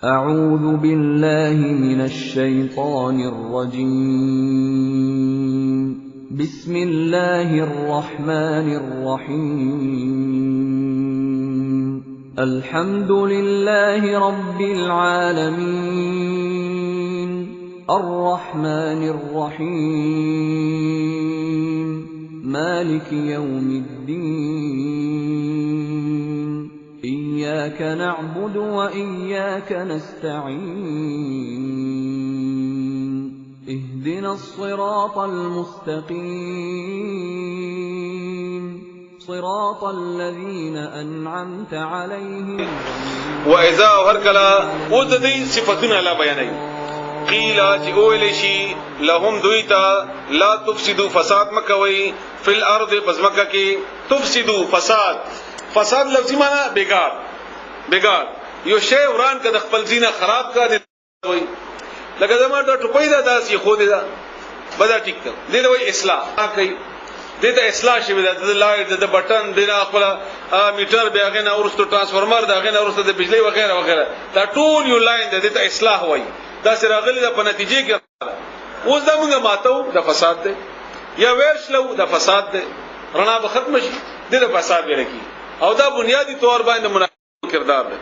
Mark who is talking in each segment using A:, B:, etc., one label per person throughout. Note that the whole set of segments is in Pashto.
A: أعوذ بالله من الشيطان الرجيم بسم الله الرحمن الرحيم الحمد لله رب العالمين الرحمن الرحيم مالك يوم الدين إياك نعبد وإياك نستعين اهدنا الصراط المستقيم صراط الذين أنعمت عليهم
B: وإذا هركلا وددي صفتنا لا بياني قيل جئولشي لهم دويتا لا تفسدوا فساد مكوي في الأرض بزمككي تفسدوا فساد لفظی معنی بیگار یو شی وران کا د خپل زینه خراب کا دی وای لکه زما د ټپۍ دا داسې خو دی دا بدا ټیک ته دی وای اصلاح کوي دې ته اصلاح شي د لایټ د بٹن د خپل میټر بیاغه نه ورستو ترانسفارمر داغه نه ورستو د بجلی وغیرہ وغیرہ دا ټول یو لاین د ته اصلاح وای دا سره غلی د په نتیجې کې اوس دا موږ ماتو د فساد دی یا ورشلو د فساد دی رڼا به ختم شي د فساد ورکی او دا بنیادی طور باندې منافقینو کردار دی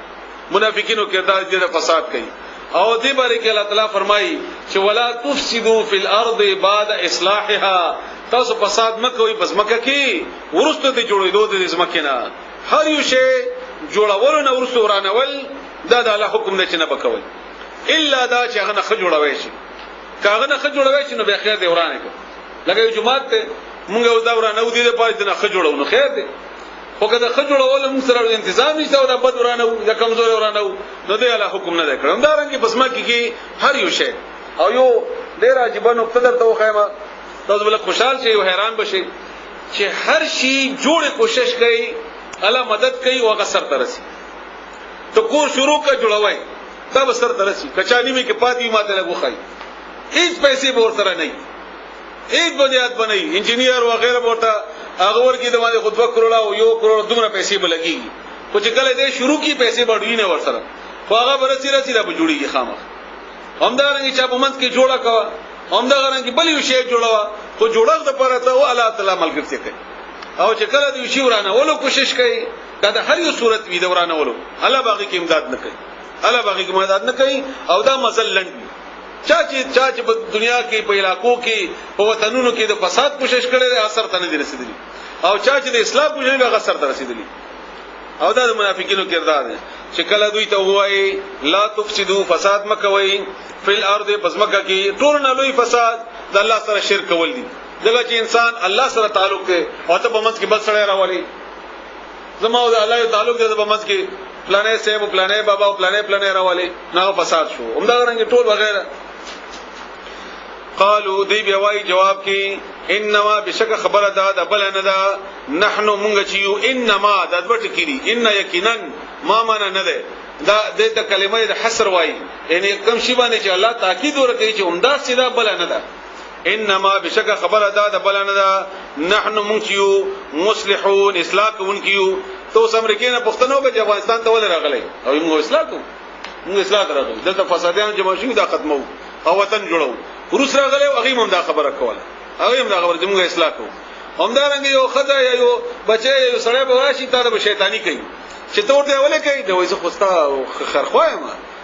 B: منافقینو کردار دې فساد کوي او دې باره کې الله تعالی فرمایي چې ولا تفسدوا فی الارض بعد اصلاحها تاسو فساد مکوئ بس مکه کې ورستو ته جوړېدو د زمکه نه هر یو شی جوړول نه ورستو ورانول دا د الله حکم نه چې نه بکوي الا دا چې هغه نه جوړوي شي کاغه نه جوړوي شي نو به خیر دی ورانه کوي لکه یو جماعت ته مونږ دا ورانه ودی د پاره نه جوړو نو خیر دی خو کله خجوړول موږ سره تنظیم نشته او د بد ورانه د کمزور ورانه نو دی الله حکم نه کړم دا رنګ بس ما کې هر یو شی او یو ډیر عجیب نقطه درته وخایمه تاسو بل خوشحال شئ او حیران بشئ چې هر شی جوړه کوشش کوي الله مدد کوي او غسر ترسي تو کور شروع کا جوړوي دا بسر ترسي کچانی می کې پاتې ماته لګو خای هیڅ پیسې به ورسره نه هیڅ بنیاد بنئ انجینیر وغیرہ ورته هغه ورګي د باندې خود 2 کروڑ او 1 کروڑ دومره پیسې بلګي خو چې کله دې شروع کی پیسې بډوي نه ورسره خو هغه برسي رسي دا جوړيږي خامخ همدارنګه چې په منځ کې جوړه کا همدارنګه بل یو شی جوړوا خو جوړغ د پاره ته الله تعالی ملګرتیا کوي او چې کله دې شی ورانه ولو کوشش کوي دا هر یو صورت وی د ورانه ولو الله باغی کې امداد نه کوي الله باغی کې امداد نه کوي او دا مزلند چا چې په دنیا کې په علاقو کې په وطنونو کې د فساد کوشش کړي اثر ته نه رسیدلی او چا چې د اسلام کوشش به اثر ته رسیدلی او دا د منافقینو کردار دی چې کله دوی ته وایي لا تفسدوا فساد مکوئ فی الارض پسمکه کې ټول نه لوی فساد د الله سره شرک کول دي دغه چې انسان الله سره تعلق دی او ته په منځ کې بل سره راولي زما او الله یو تعلق دی په منځ کې پلانې سیب پلانې بابا پلانې راولي نه فساد شو همدا رنګ ټول وغیرہ قالو دی بیاوی جواب کی انما بشک خبر دا بل نه دا نحنو مونږ چیو انما د دبټ کړي ان یقینا ما معنا نه ده دا د کلمې د حصر وای یعنی کوم شی باندې چې الله تاکید ورکړي چې عمدہ سیدا بل نه ده انما بشک خبر دا بل نه ده نحنو مونږ چیو مصلحون اصلاح کوونکیو تو امریکای پښتنو به افغانستان ته ول راغلي او موږ اصلاح کوو موږ اصلاح راغلي دلته فسادیان جمع شي دا ختمو او وطن جوړو روس راغله هغه هم دا خبره کوله هغه هم دا خبره موږ اصلاح کوو همدارنګ یو خدای یا یو بچي یو سړی به راشي تاسو به شیطانی کوي چې ته ورته ولې کوي دا وایي زه خوستا خرخوایم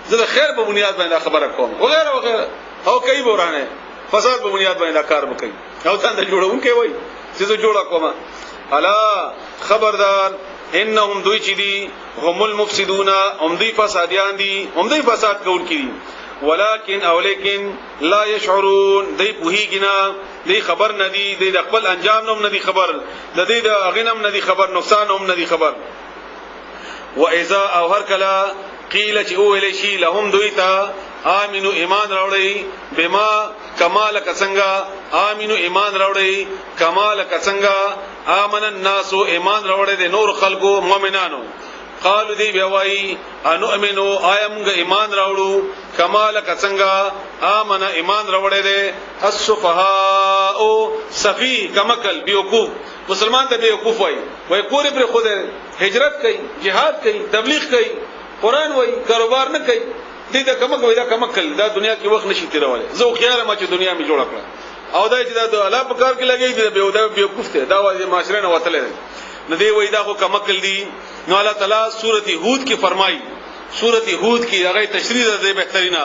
B: زه د خیر په بنیاد باندې خبره کوم وغیرہ وغیرہ او کوي ورانه فساد په بنیاد باندې کار وکړي او څنګه جوړون کوي چې زه جوړه کوم الا خبردار انهم دوی چې دي هم المفسدون هم دوی فسادیان دي هم دوی فساد کوونکي ولكن او لیکن لا يشعرون دی پوهیږي دی خبر ندی دی د خپل انجام نوم ندی خبر د دې د غنم ندی خبر نقصان هم ندی خبر واذا او هر کلا قیل چې او الیشی لهم دویتا امنو ایمان راوړی بما کمال کڅنګا امنو ایمان راوړی کمال کڅنګا امن الناس ایمان راوړی د نور خلقو مؤمنانو قالو دی بیاوی انو امنو آیمږ ایمان راوړو کمال کڅنګا امن ایمان راوړی دی السفهاء صفی کمکل بیوقوف مسلمان ته بیوقوف وای کور پر خود هجرت کوي jihad کوي تبلیغ کوي قران وای کاروبار نه کوي دې دا کمک وای دا کمک کړل دا دنیا کې وخت نشي تیرولای زه خیال ما چې دنیا می جوړ کړه او دا چې دا الله په کار کې لګي دی به دا به کوفته دا وایي معاشره نه وتلې نه دی وای دا خو کمک کړل دي نو الله تعالی سورته هود کې فرمایي سورته هود کې هغه تشریح ده بهترینا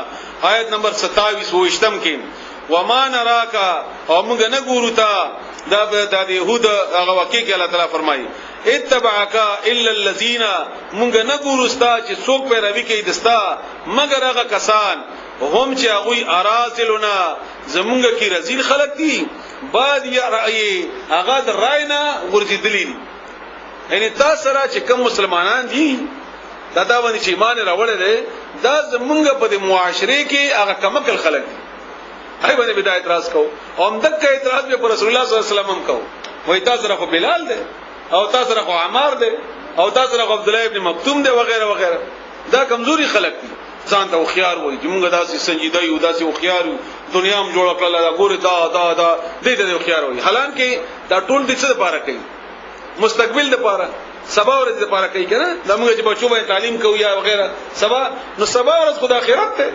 B: آیت نمبر 27 وشتم کې وما نراکا او موږ نه ګورو تا دا د يهود هغه واقع کې الله تعالی فرمایي اتبعك الا الذين موږ نه ګورو ستا چې څوک په روي کې دستا مگر هغه کسان هم چې هغه اراسلنا زمونږ کې رزيل خلق دي بعد یا رأي هغه د راینا ورزيدلی یعنی تاسو سره چې کوم مسلمانان دي دا باندې چې ایمان راوړل دي دا زمونږ په معاشره کې هغه کمکل خلق دي هغه باندې بدايه اعتراض کو او دغه اعتراض به رسول الله صلی الله علیه وسلم کو وای تاسو سره بلال دي او تاسو سره عمار دي او تاسو سره عبد الله ابن مکتوم دي وغیرہ وغیرہ دا کمزوري خلق دي ځان ته خيار وای چې موږ داسې سنجیده یو داسې خيار دنیا هم جوړ کړل دا ګوره دا دې دې خيار وای حالانکه دا ټول د څه لپاره کوي مستقبل لپاره سبا ورځ لپاره کوي کنه دا موږ چې بچو باندې تعلیم کوو یا وغیرہ سبا نو سبا ورځ خدای آخرت ته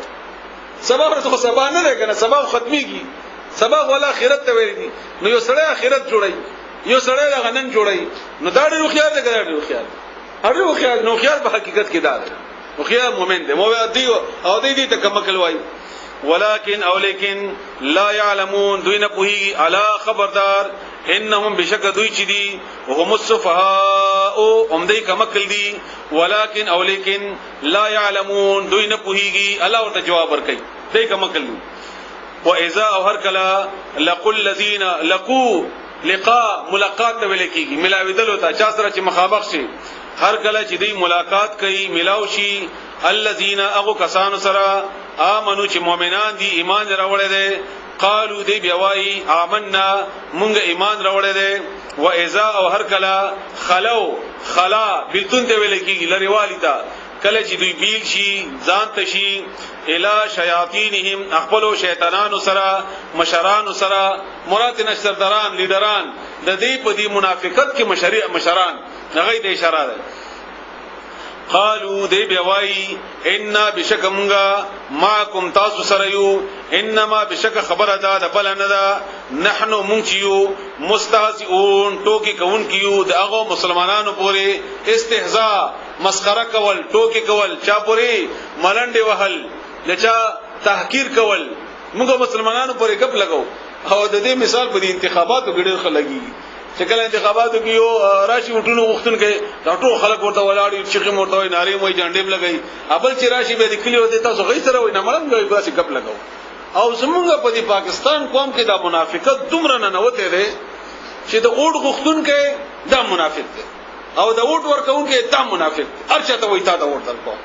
B: سبا ورځ خو سبا نه ده کنه سبا ختميږي سبا ولا آخرت ته ویل دي نو یو سړی آخرت جوړي یو سړی دا غنن جوړي نو دا ډېر خيار دی ډېر خيار هر خيار نو خيار په حقیقت کې دا ده نو خيار مومن دی مو دی او دې ته کمکل وای ولكن او لیکن لا يعلمون دوی نه پوهیږي الا خبردار انهم بشک دوی چي دي هم السفهاء هم دې کمکل دي ولكن او لیکن لا يعلمون دوی نه پوهیږي الله ورته جواب ورکړي دې کمکل دي واذا او هر کلا لقل الذين لقوا لقاء ملاقات ولیکيږي ملاویدل او چا سره چې مخابخ شي هر کله چې دوی ملاقات کوي ملاو شي الذين اغو کسانو سره امنو چې مؤمنان دي ایمان راوړل دي قالو دی بیاوی آمنا مونږ ایمان راوړل دي و اذا او هر کلا خلا بلتون ته ویل کیږي لري والدا کله چې دوی بیل شي ځان تشي الی شیاطینهم خپل شیطانانو سره مشران سره مراد نشرداران لیډران د دې په دې منافقت کې مشران هغه د اشاره ده قالو دی بیاوی ان بشک مونږه معکم تاسو سره یو انما بشک خبره ده بل نه ده نحنو مونږ یو مستهزئون ټوکی کون کیو دغه مسلمانانو پورې استهزاء مسخره کول ټوکی کول چا پورې ملنډي وهل لچا تحقیر کول موږ مسلمانانو پورې کپ لګاو او د دې مثال په انتخاباتو کې ډېر خلګي چې کله انتخاباتو کې یو راشي وټونو وختن کې دا ټول خلک ورته ولاړ چې مرته وي ناری وي جنډې لګي ابل چې راشي به د کلیو د تاسو غي سره وي نه مړم غي باسي کپ لګاو او زمونږ په دې پاکستان قوم کې دا منافقت دومره نه وته ده چې د اوټ غختون کې دا منافق دی او د اوټ ورکون کې دا منافق ارچا ته وي تا دا اوټ درکو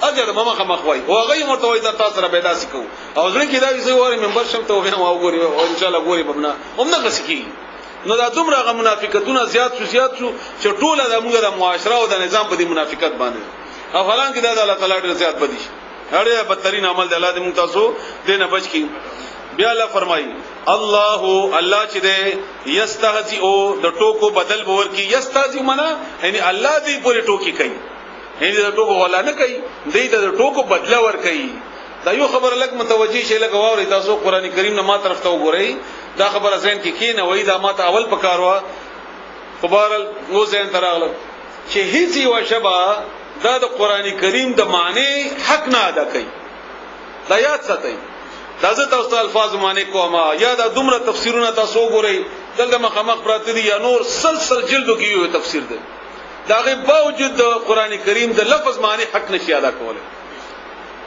B: اجر مخه مخوي او غي مرته وي تاسو سره پیدا سکو او ځکه دا وي زه وره ممبر شم ته وینم او ګوري او ان شاء الله ګوري بمنا همنا غسکی نو دا دومره غ منافقتونه زیات شو چې ټوله د موږ د معاشره او د نظام په دې منافقت باندې او حالانکه دا د الله تعالی ډېر زیات بدی شي هغه بدترین عمل د الله دې موږ تاسو دینه بچ کی بیا الله فرمایي الله چې دې یستهزئ د ټوکو بدل باور کی یستهزئ معنا یعنی الله دې پورې ټوکی کوي یعنی د ټوکو ولا نه کوي دې د ټوکو بدلا ور کوي دا یو خبر لک متوجي شي لک واوري تاسو قران کریم نه ما طرف ته وګورئ دا خبره زین کې کینه وای دا ماته اول پکاروا خبرل نو زین تراغله چې هیڅ یو شبا دا د قران کریم د معنی حق نه ادا کوي دا یاد ساتئ دا زه تاسو الفاظ معنی کومه یا دا دومره تفسیرونه تاسو وګورئ دلته مخامخ پراته دي یا نور سلسل جلدو کې یو تفسیر ده دا غي باوجود د قران کریم د لفظ معنی حق نشي ادا کوله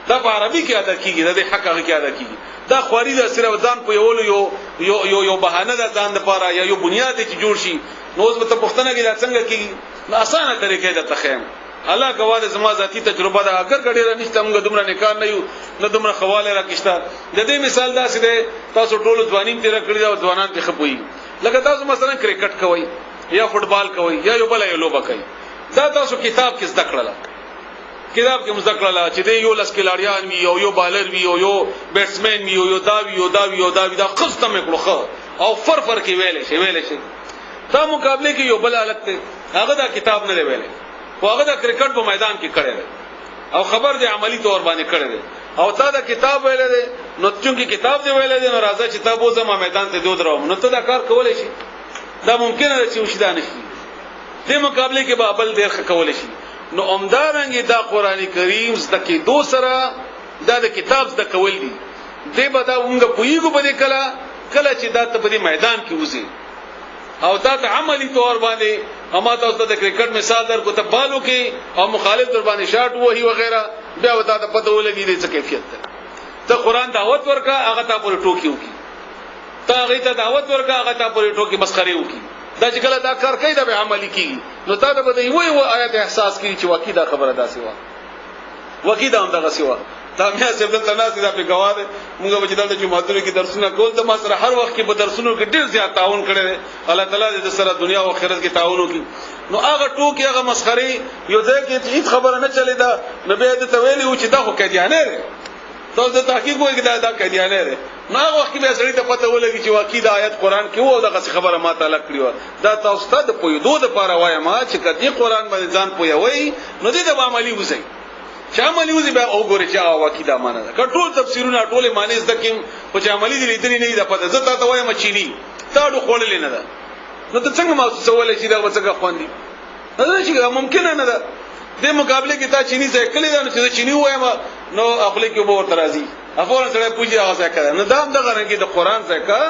B: دا په عربي کې ادا کیږي د حق هغه کې ادا کیږي دا خواري د صرف ځان په یو بهانه ده ځان لپاره یا یو بنیاد چې جوړ شي نو اوس به پښتنه کې دا څنګه کیږي نو اسانه طریقې ده تخیم الله گواذ زما ذاتی تجربه ده اگر ګډه نشته موږ دومره نکار نه یو نه دومره خواله راکښتا د دې مثال دا څه ده تاسو ټول ځوانیم تیر کړی دا ځوانان ته خپوي لکه تاسو مثلا کرکټ کوي یا فوټبال کوي یا یو بل یو لوبه کوي دا تاسو کتاب کې زده کړل کتاب کې مذکر لا چې دی یو لس کلاړیان وی او یو بالر وی او یو بیټسمن وی او یو دا قسطه مې کړو او فر کې ویلې شي دا مقابله کې یو بل حالت ته هغه دا کتاب نه ویلې هغه دا کرکټ په میدان کې کړی او خبر دې عملی تور باندې کړی او تا دا کتاب ویل دی نو چونکی کتاب دی ویل دی نو راځه چې تاسو زما میدان ته دود راو نو ته دا کار کولای شي دا ممکن نه چې وشي دا نشي دې مقابله کې به بل ډیر کولای شي نو عمدارنګ دا قران کریم زده کې دو سره دا د کتاب زده کول دي دې به دا موږ پویګو په دې کله چې دا ته په میدان کې وځي او دا ته عملی طور باندې اما تاسو د کرکټ مثال در کو ته بالو کې او مخالف در باندې شاټ وਹੀ وغیرہ بیا ودا ته پته ولګي دې څه کیفیت ده ته قران دعوت ورکا هغه ته پر ټوکی وکي ته هغه ته دعوت ورکا هغه ته پر ټوکی مسخري وکي دا چې کله دا کار کوي دا به عملی کیږي نو تا ته به وی آیت احساس کړي چې واقعي دا خبره داسې و واقعي دا هم دغه سیوا دا مې څه بدل تناسي دا په گواهه موږ به چې دلته جمعهتونو کې درسونه کول د ما سره هر وخت کې به درسونو کې ډیر زیات تعاون کړي الله تعالی دې سره دنیا او آخرت کې تعاون وکړي نو هغه ټوکی هغه مسخري یو ځای کې هیڅ خبره نه چلی دا نبی دې ته ویلي و چې دا خو کډیانه ده تاسو د تحقیق وایي دا کډیانه ده نو هغه وخت به سړی ته پته ولګي چې واقعي د آیت قران کې وو دغه خبره ما تعالی کړی و دا تاسو ته د پویدو د لپاره وایم چې کدی قران باندې ځان پویوي نو دې د عملی وځي چې عملی وځي به وګوري چې واقعي دا معنی ده کټول تفسیرونه ټول معنی زدکیم په چې عملی دې لیدلی نه ده پته زه ته وایم چيني تاړو خولل نه ده نو ته څنګه محسوس ولې چې دا وڅګه خوندي دا چې ممکن نه ده د مقابله کې تا چيني ځای کړی دا چې چيني وایم نو خپل کې به ورته راځي افور سره پوجي هغه ځای کړه نو دا هم دغه رنګي د قران ځای کا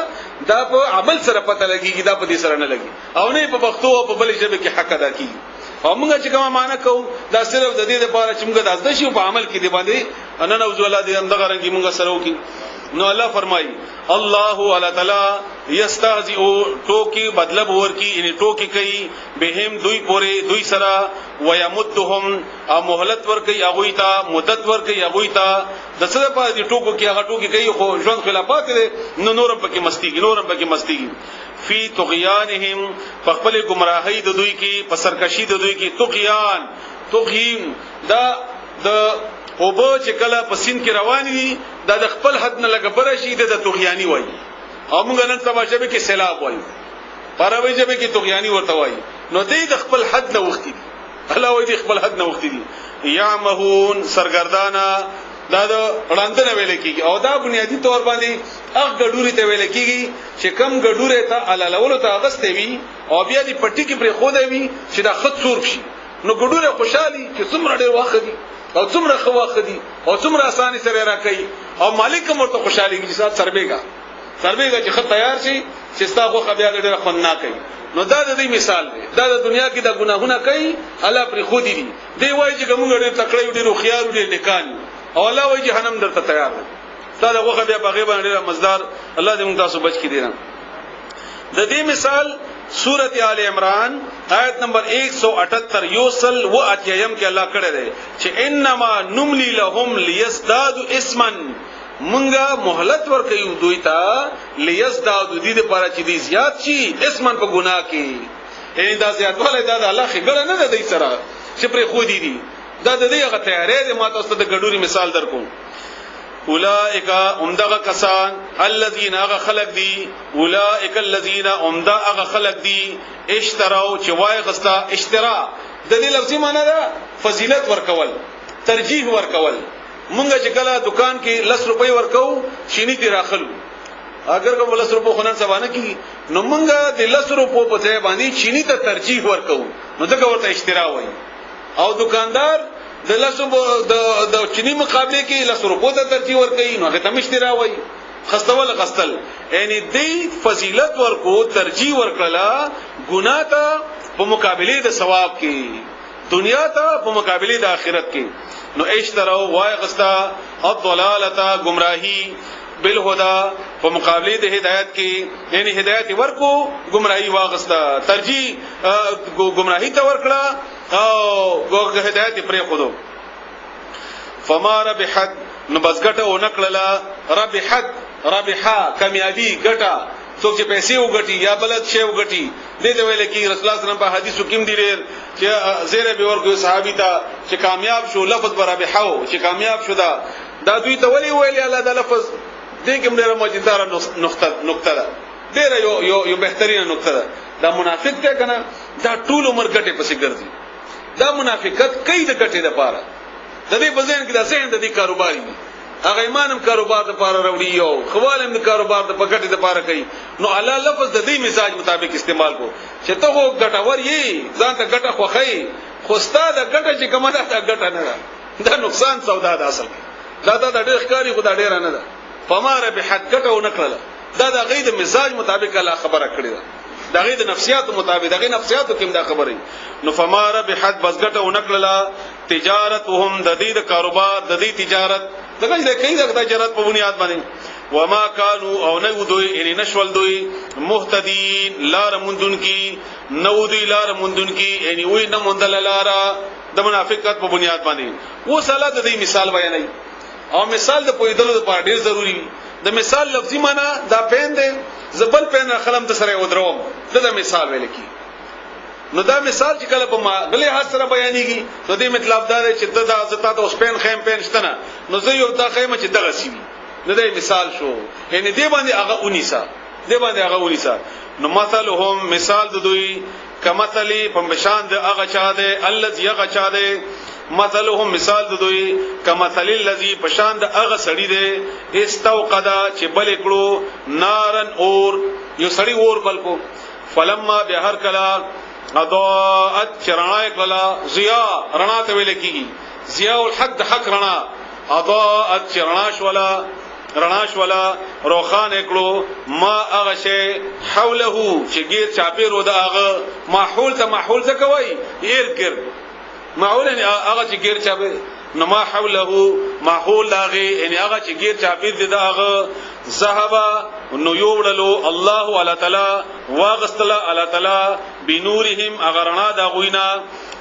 B: دا په عمل سره پته لګيږي دا په دې سره نه لګي او نه په پښتو او په بل ژبه کې حق ادا کیږي او موږ چې کومه معنی کوو دا صرف د دې لپاره چې موږ د ازده شي په عمل کې دی باندې ان نه وجو الله دې دغه رنګي موږ سره وکي نو الله فرمایي الله تعالی یستهزئ ټوکی بدلب ورکی یعنی ټوکی کوي بهم دوی پوره دوی سره ويمدهم او مهلت ورکی هغه ته مدت ورکی هغه ته د څه په دې ټوکو کې هغه ټوکی کوي خو ژوند خلافات دي نو نورم پکې مستيږي فی طغیانهم خپل گمراهی د دوی کې په سرکشی د دوی کې طغیان دا د او به چې کله په سین کې روان وي دا د خپل حد نه لګبره شي د طغیانی وای او موږ نن سبا شبه کې سیلاب وای پروي جبه کې طغیانی ورته وای نو دې د خپل حد نه وختي دي الله وای دې خپل حد نه وختي دي یعمهون سرګردانا دا د وړاندې ویل کېږي او دا بنیادی طور باندې هغه ګډوري ته ویل کېږي چې کم ګډوره ته علالولو ته اغستې وي او بیا دې پټي کې پرې خو دی وي چې دا خط سور شي نو ګډوره خوشحالي چې څومره ډېر واخ دي او څومره خواخ دي او څومره اساني سره راکړي او مالک مرته خوشحالي کې چې سربېګا چې خط تیار شي چې تاسو خو بیا ډېر خون نه کوي نو دا د دې مثال دی دا د دنیا کې د ګناهونه کوي الله پر خو دي دی وایي چې موږ ډېر تکړه ډېر خيار ډېر لیکان او الله وایي جهنم درته تیار دی دا دغه بیا بغیر باندې مزدار الله دې موږ تاسو بچ کړي دي د دې مثال سورۃ آل عمران آیت نمبر 178 یوصل و اتیم کې الله کړه دی چې انما نملی لهم لیزدادوا اسما مونږه مهلت ورکوي دوی ته لیزدادوا دې لپاره چې دې زیات شي اسمن په ګناه کې ان دا زیاتواله دا الله خبره نه ده دې سره چې پر خو دي دا د دې هغه تیارې ما تاسو ته د ګډوري مثال درکو اولائک امدغه کسان الذين اغه خلق دي اولائک الذين امدا اغه خلق دي اشتراو چې وای غستا اشترا د دې لفظي معنی ده فضیلت ورکول ترجیح ورکول مونږ چې کله دکان کې 10 روپۍ ورکو شینی دی راخلو اگر کوم 10 روپۍ خونن سبانه کی نو مونږ د 10 روپۍ په ځای باندې شینی ته ترجیح ورکو نو دا ورته اشترا وای او دکاندار د لاسو د چینی مقابله کې لاسو روپو ته ترتیب ورکړي نو هغه ته مشترا وای خستول غستل یعنی دې فضیلت ورکو ترجیح ورکړه ګناه ته په مقابله د ثواب کې دنیا ته په مقابله د آخرت کې نو اشتراو وای غستا الضلالته گمراهی بالهدى په مقابله د هدایت کې یعنی هدایت ورکو گمراهی واغستا ترجیح گمراهی ته ورکړه او ګوګه هدایت پرې خودو فما ربحت نو بس ګټه و نکړه ربحا کامیابی ګټه څوک چې پیسې وګټي یا بلد شی وګټي دې ویل کې رسول الله صلی الله علیه وسلم په حدیثو کې دی چې زیره به ورکو صحابي ته چې کامیاب شو لفظ برابحو چې کامیاب شو دا دوی ته ویل الله دا لفظ دې کوم ډیره موجوداره نقطه ده ډیره یو بهترینه نقطه ده دا منافق ته کنه دا ټول عمر ګټه پسې ګرځي دا منافقت کوي د ګټې لپاره د دې بزین کې د سین د دې کاروباري هغه ایمانم کاروبار د پاره وروړي او خوالم د کاروبار د پکټي د پاره کوي نو الله لفظ د دې مزاج مطابق استعمال کو چې ته وو ګټور یې ځان ته ګټه خوخی خو ستاده ګټه چې کومه ده ګټه نه ده دا نقصان سودا ده اصل دا د ډېر ښکاری خو دا ډېر نه ده فماره به حد ګټه و نکړه دا د غید مزاج مطابق الله خبره کړی ده دا غید نفسیات مطابق دغه نفسیات کوم دا خبره نو فماره به حد بس ګټه و نکړه تجارتهم د دې د کاروبار د دې تجارت دغه دې کوي د تجارت په بنیاد باندې وما كانوا او نو دوی یعنی نشول دوی مهتدین لار مندون کی نو دوی لار مندون کی یعنی وی نه مندل لارا د منافقت په بنیاد باندې و صلاح د دې مثال بیانای او مثال د پویدلو لپاره ډیر ضروری د مثال لفظي معنی دا پین دی زبل پین خلم د سره ودروم دا مثال ویل کی نو دا مثال چې کله په غلې حد سره بیانېږي نو دې مطلب دا دی چې دا زتا د سپین خیم پین شتنه نو زه یو دا خیمه چې دغه سی نو دا مثال شو یعنی دې باندې هغه اونیسا نو مثلهم مثال د دوی کمثلی په بشان د هغه چا ده الذي هغه چا ده مثلهم مثال د دوی کمثل الذي بشان د هغه سړی ده استوقدا چې بل کړو نارن اور یو سړی اور بل کو فلما بهر کلا اضاءت چرنا کلا ضیاء رڼا ته ویل کیږي ضیاء الحق حق رڼا اضاءت چرنا شولا روخان کړو ما هغه شی حوله چې غیر چاپیر و د هغه محول څه کوي يرګر معول ان هغه چې غیر چاپیر نو ما حوله محول لاغه ان هغه چې غیر چاپیر د هغه ذهبا نو یوړلو الله تعالی تعالی واغستل الله تعالی بنورهم اغرنا دا غوینا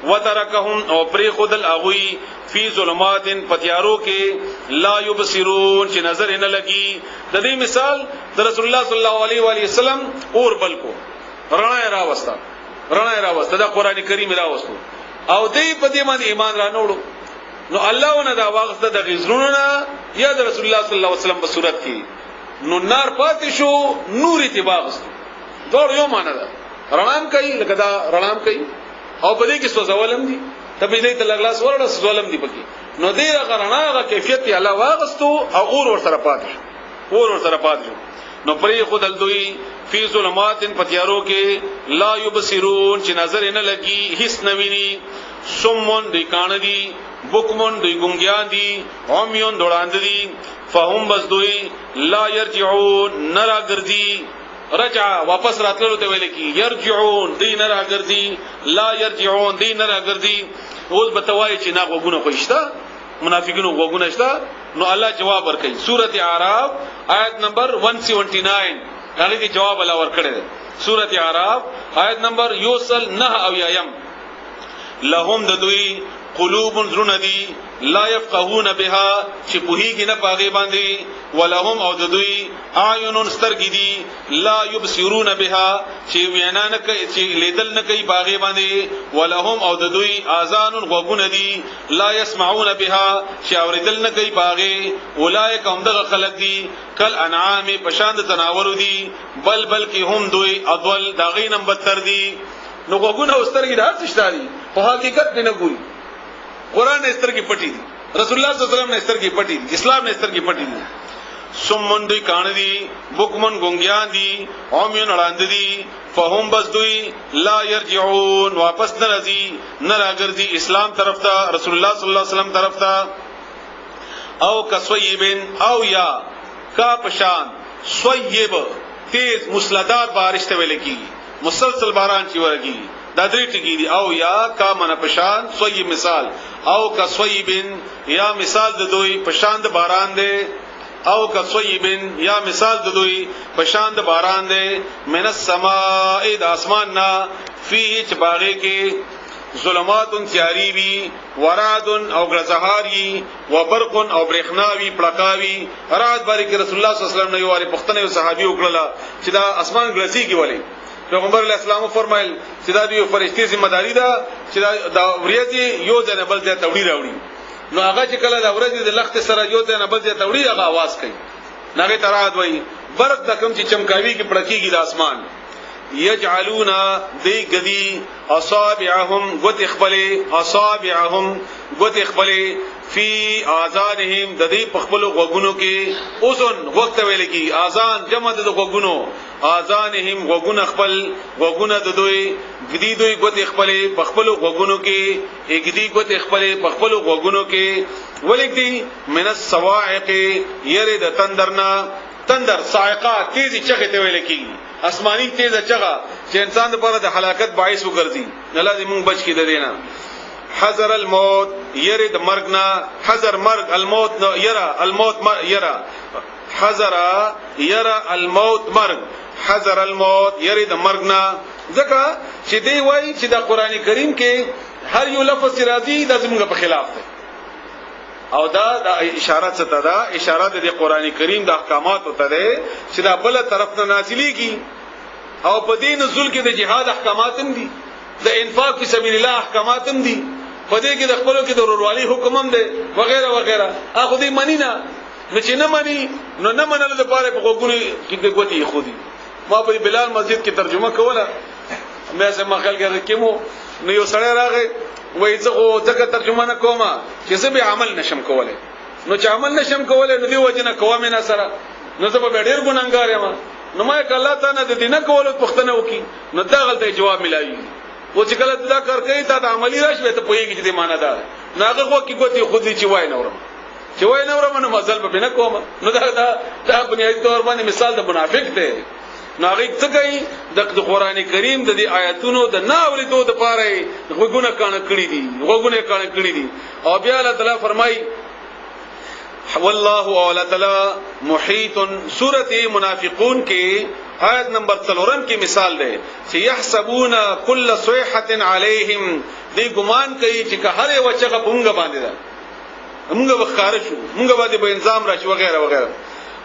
B: وترکهم او پری خودل اغوی فی ظلمات پتیارو کې لا یبصرون چې نظر نه لګي د دې مثال د رسول الله صلی الله علیه و علیه وسلم اور بل کو رڼا راوسته دا قران کریم راوستو او دې په دې باندې ایمان را نوړو نو الله ونه دا واغسته د غزرونونه یا د رسول الله صلی الله علیه وسلم په صورت کې نو نار پاتې شو نور اتباغستو دا یو معنا ده رڼام کوي لکه دا رڼام کوي او په دې کې سوزولم دي ته به دې ته لګلاس ورړه سوزولم دي پکې نو دې رڼا غا کیفیت الله واغستو او اور ور سره پاتې شو نو پرې خودل دوی فی ظلمات پتیارو کې لا یبصرون چې نظر نه لګي هیڅ نویني سمون دی کان دی بکمون دی ګونګیان دی عمیون دوړاند دی فهم بس دوی لا يرجعون نرا ګرځي رجع واپس راتلو ته ویل کی يرجعون دی نرا ګرځي لا يرجعون دی نرا ګرځي اوس بتوای چې نا غوګونه خوښتا منافقینو غوګونه شتا نو الله جواب ورکړي سورته اعراف آیت نمبر 179 هغه کې جواب الله ورکړي سورته اعراف آیت نمبر یوصل 9 او یم لهم ددوی قلوب زرندی لا يفقهون بها چې پوهیږي نه پاغي باندې ولهم او ددوی اعین سترګې دي لا يبصرون بها چې وینا نه کوي چې لیدل نه کوي پاغي باندې ولهم او ددوی اذان غوګونه دي لا يسمعون بها چې اوریدل نه کوي پاغي اولئک هم دغه خلق دي کل انعام پشاند تناور دي بلکې هم دوی اضل داغینم بدتر دي نو غوګونه سترګې راځي شتاري په حقیقت نه ګوري قرآن نے استر کی پٹی دی رسول اللہ صلی اللہ علیہ وسلم نے استر کی پٹی دی اسلام نے استر کی پٹی دی سمن دوی کان دی بکمن گونگیان دی عمیون اڑاند دی فهم بس دوی لا یرجعون واپس نرازی نراگردی اسلام طرف تا رسول اللہ صلی اللہ علیہ وسلم طرف تا او کسویبن او یا کا پشان سویب تیز مسلدات بارش ته ویل کی مسلسل باران چی ورگی دا درې ټکی دي او یا کا من پشان سوی مثال او کا سویبن یا مثال د دوی پشان د باران دی او کا سویبن یا مثال د دوی پشان د باران دی من السماء د اسمان نا فيه چباغه کې ظلمات تیاری وی وراد او غزهاری وبرق او برخناوی پړکاوی رات باندې رسول الله صلی الله علیه وسلم نو واری پختنه صحابي وکړه چې دا اسمان غلسي کې ولی پیغمبر علیہ السلام فرمایل چې دا دی فرشتي ذمہ داری ده چې دا ورېدي یو ځنه بل ته توړي راوړي نو هغه چې کله دا ورېدي د لخت سره یو ځنه بل ته توړي هغه आवाज کوي نغه تراد وای برق د کم چې چمکاوي کې پړکیږي د اسمان یجعلون دی گدی اصابعهم غت اخبل فی آذانهم د دې پخپل غوګونو کې اذن وخت ویل کی اذان جمع د غوګونو آذانهم غوګونه خپل غوګونه د دوی غدي دوی غوت خپل پخپل غوګونو کې اګدي غوت خپل پخپل غوګونو کې ولګدي من الصواعق يرد تندرنا تندر صاعقه تیزی چغه ته ویل کی آسمانی تیزه چغه چې انسان لپاره د هلاکت باعث وګرځي الله دې موږ بچ کړي دینا حذر الموت يرد مرغنا حذر مرغ الموت يرى الموت يرى حذر يرى الموت مرغ حذر الموت يرد مرغنا ځکه چې دی وایي چې د قران کریم کې هر یو لفظ راځي د زموږ په خلاف دی او دا اشاره څه ته ده اشاره د قران کریم د احکاماتو ته ده چې دا بل طرف نه نازلېږي او په دې نزول کې د جهاد احکامات هم دي د انفاق فی سبیل الله احکامات هم دي په دې کې د خپلو کې د ورورولۍ حکم هم دی وغیرہ وغیرہ هغه دې مانی نه چې نه مانی نو نه منل د پاره په غوګونو کې د غوتی خودي ما په بلال مسجد کې ترجمه کوله مې سم خلک راکمو نو یو سړی راغی وای زه خو ځکه ترجمه نه کوم چې زه به عمل نشم کولای نو چې عمل نشم کولای نو دی وجنه کوم نه سره نو زه به ډېر ګناګار یم نو ما کله ته نه د دینه کولو پښتنه وکي نو دا غلطه جواب ملایي و چې کله دا کار کوي ته د عملی راشي ته پوهیږي چې د معنا ده ناغه خو کې ګوتی خودي چې وای نه ورم چې وای نه ورم نو مزل به نه کوم نو دا بنیادی تور باندې مثال د منافق دی ناغه څه کوي د قران کریم د دې آیاتونو د ناولیدو د پاره غوګونه کانه کړی دي او بیا الله تعالی فرمای والله اعلی تعالی محیط سورۃ منافقون کې آیت نمبر 3 کې مثال ده چې يحسبون كل صيحه عليهم دې ګمان کوي چې هر یو چغه پونګه باندې ده موږ وخاره شو موږ باندې به انظام راشي وغیرہ وغیرہ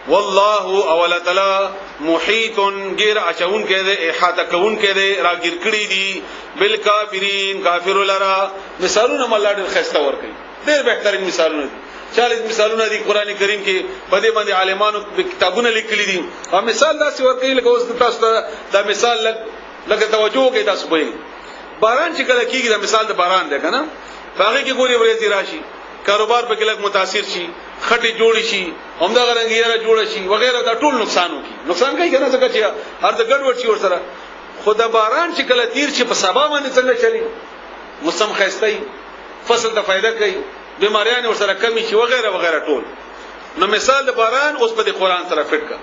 B: والله اول تعالی محیط غیر اچون کې ده احاطه کون کې ده راګیر کړی دي بالکافرین کافر لرا مثالونه مله ډېر خسته ور کوي ډېر بهترین مثالونه 40 مثالونه دي قران کریم کې په دې باندې عالمانو کتابونه لیکلي دي او مثال دا څه ور کوي لکه اوس تاسو دا مثال لکه توجه کوي تاسو به باران چې کله کیږي دا مثال د باران دی کنه هغه کې ګوري ورېځي راشي کاروبار په کې لګ متاثر شي خټي جوړ شي همدا غرنګیره جوړ شي وغیرہ دا ټول نقصان کوي کنه څنګه چې هر د ګډوډ شي ور سره خدا باران چې کله تیر شي په سبا باندې څنګه چلی موسم خاصتای فصل ته فائدہ کوي بیماریاں ور سره کمی شي وغیرہ وغیرہ ټول نو مثال د باران اوس په قرآن سره فټ کا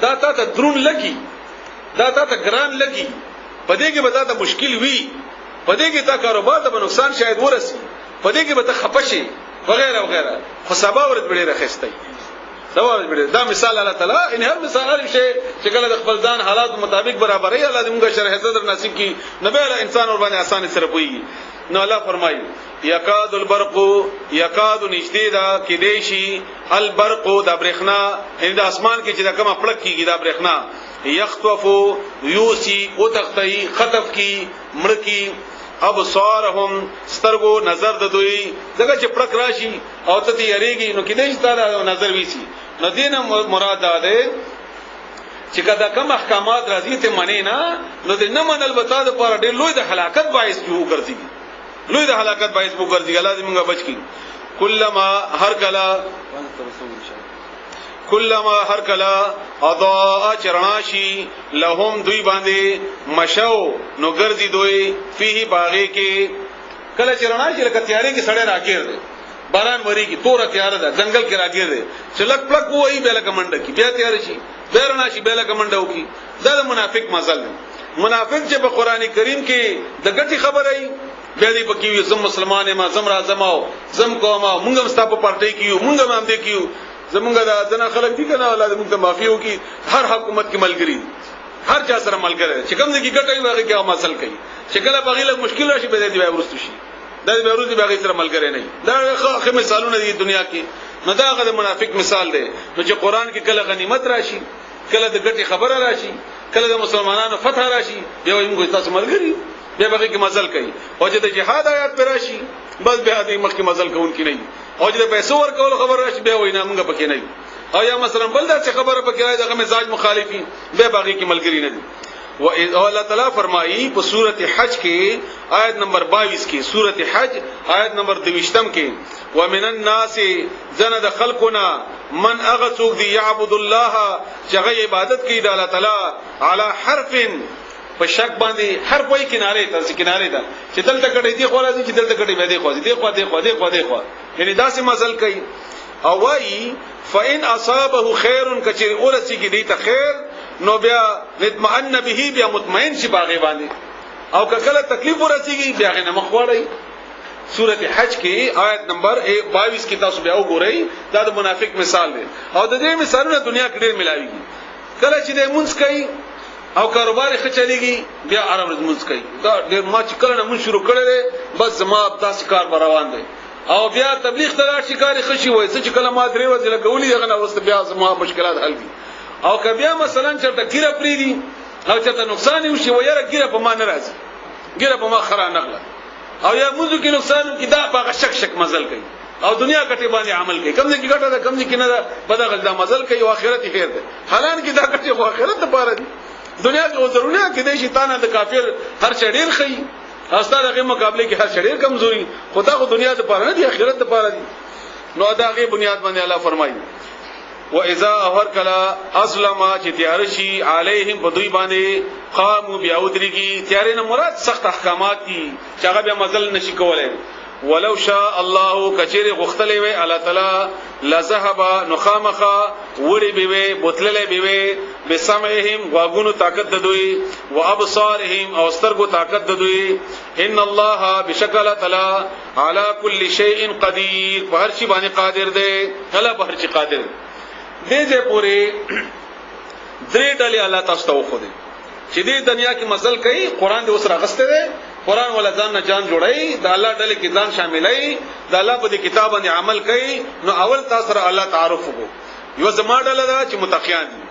B: دا ته درون لګي دا ته ګران لګي پدې کې به دا مشکل وي پدې کې تا کاروبار ته نقصان شاید ورسي پدې کې به ته خپشي وغیرہ وغیرہ خو سبا ورته ډېر راخستای دا مثال الله تعالی ان هر مثال هر شی چې کله د خپل ځان حالات مطابق برابرې الله دې موږ شرح صدر نصیب کی نبی الله انسان ور باندې آسان سره پوي نو الله فرمایي یکاد البرق یکاد نجدیدا کې دیشي البرق د برېخنا ان د اسمان کې چې د کومه پړک کیږي د برېخنا یخطف یوسی او تختی خطف کی مړکی ابصارهم سترګو نظر د دوی دغه چې پړک راشي او ته یریږي نو کې دې ستاره نظر ویسي نو دینه مراد ده چې کدا کوم احکامات راځي ته منی نه نو دې نه منل وتا د پر ډېر لوی د هلاکت باعث کیو ګرځي لوی د هلاکت باعث وو ګرځي الله دې موږ بچ کی کلمہ هر کلا اضاء چرناشی لهم دوی باندې مشو نو ګرځي دوی فيه باغې کې کله چرناشی لکه تیارې کې سړې راګیر دي باران وری کی تور تیار ده جنگل کې راګیر دي چلک پلک وای بیل کمنډ کی بیا تیار شي بیرناشی بیل کمنډو کی دا منافق مزل منافق چې په قران کریم کې د ګټي خبرې بیا دې پکې زم مسلمان ما زم راځماو زم کوما مونږ هم ستاسو پارټي کیو مونږ هم دې کیو زمونږ د ځنه خلک دي کنه الله دې موږ ته معافي وکي هر حکومت کې ملګری هر چا سره ملګری چې کوم دې کې ګټي واغې کې مسل کوي چې کله بغیله مشکل راشي به دې ورستو شي دا دې ورستو به سره ملګری نه دا خو مثالونه دي دنیا کې نو دا غو منافق مثال دی نو چې قران کې کله غنیمت راشي کله د ګټي خبره راشي کله د مسلمانانو فتح راشي یو موږ تاسو ملګری به بغي کې مزل کوي او چې د جهاد آیات پر راشي بس به دې مخ کې مزل کوونکی نه او چې پیسو ورکول خبر راشي به وینا موږ پکې نه او یا مثلا بل دا چې خبره پکې راځي دغه مزاج مخالفي به باغی کې ملګری نه دي و الله تعالی فرمایي په سورته حج کې آیت نمبر 22 کې سورته حج آیت نمبر 22 کې ومن الناس زنه د خلقنا من اغسوک دی یعبد الله چې غي عبادت کوي د الله تعالی علی حرف په شک باندې حرف وای کناره ته کناره ده چې دلته کډې دی خو راځي چې دلته کډې به دی خو دی خو یعنی داسې مزل کوي او وای فإن أصابه خير کچری اورسی کی دیتا خیر نو بیا نطمئن به بیا مطمئن شي باغی باندې او کله تکلیف ورسیږي بیا غنه مخوړی سورۃ حج کې آیت نمبر 22 کې تاسو بیا وګورئ دا د منافق مثال دی او د دې مثالونه دنیا کې ډېر ملاويږي کله چې د مونږ کوي او کاروبار ښه چلیږي بیا عرب مونږ کوي دا ډېر ما چې کله مونږ شروع کړل بس زما تاسو کار روان دی او بیا تبلیغ تر شکاري خشي وای چې کله ما درې ورځې لګولې دغه واست بیا زما مشکلات حل دي او که بیا مثلا چرته ګیره پریدي او چرته نقصان وشي وایره ګیره په ما ناراضي ګیره په ما خرا نغله او یا موږ کې نقصان کې دا په شک مزل کوي او دنیا کټي باندې عمل کوي کم ځکه ګټه ده کم ځکه نه ده بدغل دا مزل کوي او آخرت خیر ده حالان کې دا کټي خو آخرت لپاره دي دنیا کې وزرونه کې د شیطان د کافر هر شډیر خي استاد هغه مقابله کې هر شډیر کمزوري خدا خو دنیا د پاره نه دي آخرت د پاره دي نو دا هغه بنیاد باندې الله فرمایي واذا اور کلا اسلم چې تیار شي علیهم بدوی باندې قاموا بیاودریږي تیارې نه مراد سخت احکامات دي چې هغه بیا مزل نشي کولای ولو شاء الله کچری غختلې وي الله تعالی لذهب نخامخه وړي به بوتللې به بسمعهم واغونو طاقت ددوي وابصارهم او سترګو طاقت ددوي ان الله بشکل تعالی على كل شيء قدير په هر شي باندې قادر دی الله په هر شي قادر دی دې پوری درې ډلې الله تاسو ته وخو دي چې دې دنیا کې مزل کوي قران دې اوس راغسته دی قران ولا ځان نه جان جوړي د الله ډلې کې ځان شاملای د الله په دې کتاب باندې عمل کوي نو اول تاسو سره الله تعارف وکړو یو زما ډله ده چې متقیان دي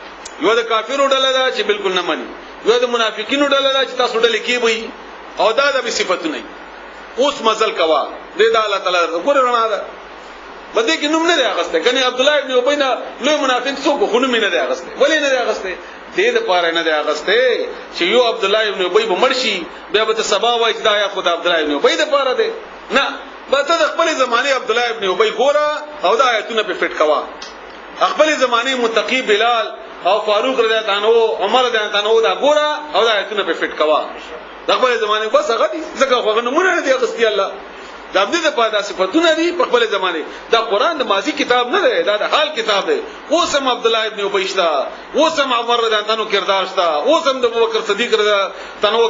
B: یو د کافرو ډله ده چې بالکل نه مني یو د منافقینو ډله ده چې تاسو ډلې کې وي او دا د صفاتونه اوس مزل کوا دې د الله تعالی وګورئ ده بده کې نوم نه دی اغسته کني عبد الله ابن ابي نه لوی منافق څوک خو نوم نه دی اغسته ولې نه دی اغسته دې د پاره نه دی اغسته چې یو عبد الله ابن ابي به مرشي بیا به سبا وای چې دا یا خدای عبد الله ابن ابي د پاره دی نه به ته د خپل زمانه عبد الله ابن ابي ګوره او دا آیتونه په فټ کوا خپل زمانه متقی بلال او فاروق رضی الله عنه عمر رضی الله عنه دا ګوره او دا آیتونه په فټ کوا د خپل زمانه بس هغه دي ځکه خو نمونه نه دی اغستی الله دا دې په پاده صفاتونه دي په خپل زمانه دا قران د ماضی کتاب نه دی دا د حال کتاب دی اوسم عبد الله ابن ابي شتا اوسم عمر رضی الله عنه کردار شتا اوسم د ابوبکر صدیق رضی تنو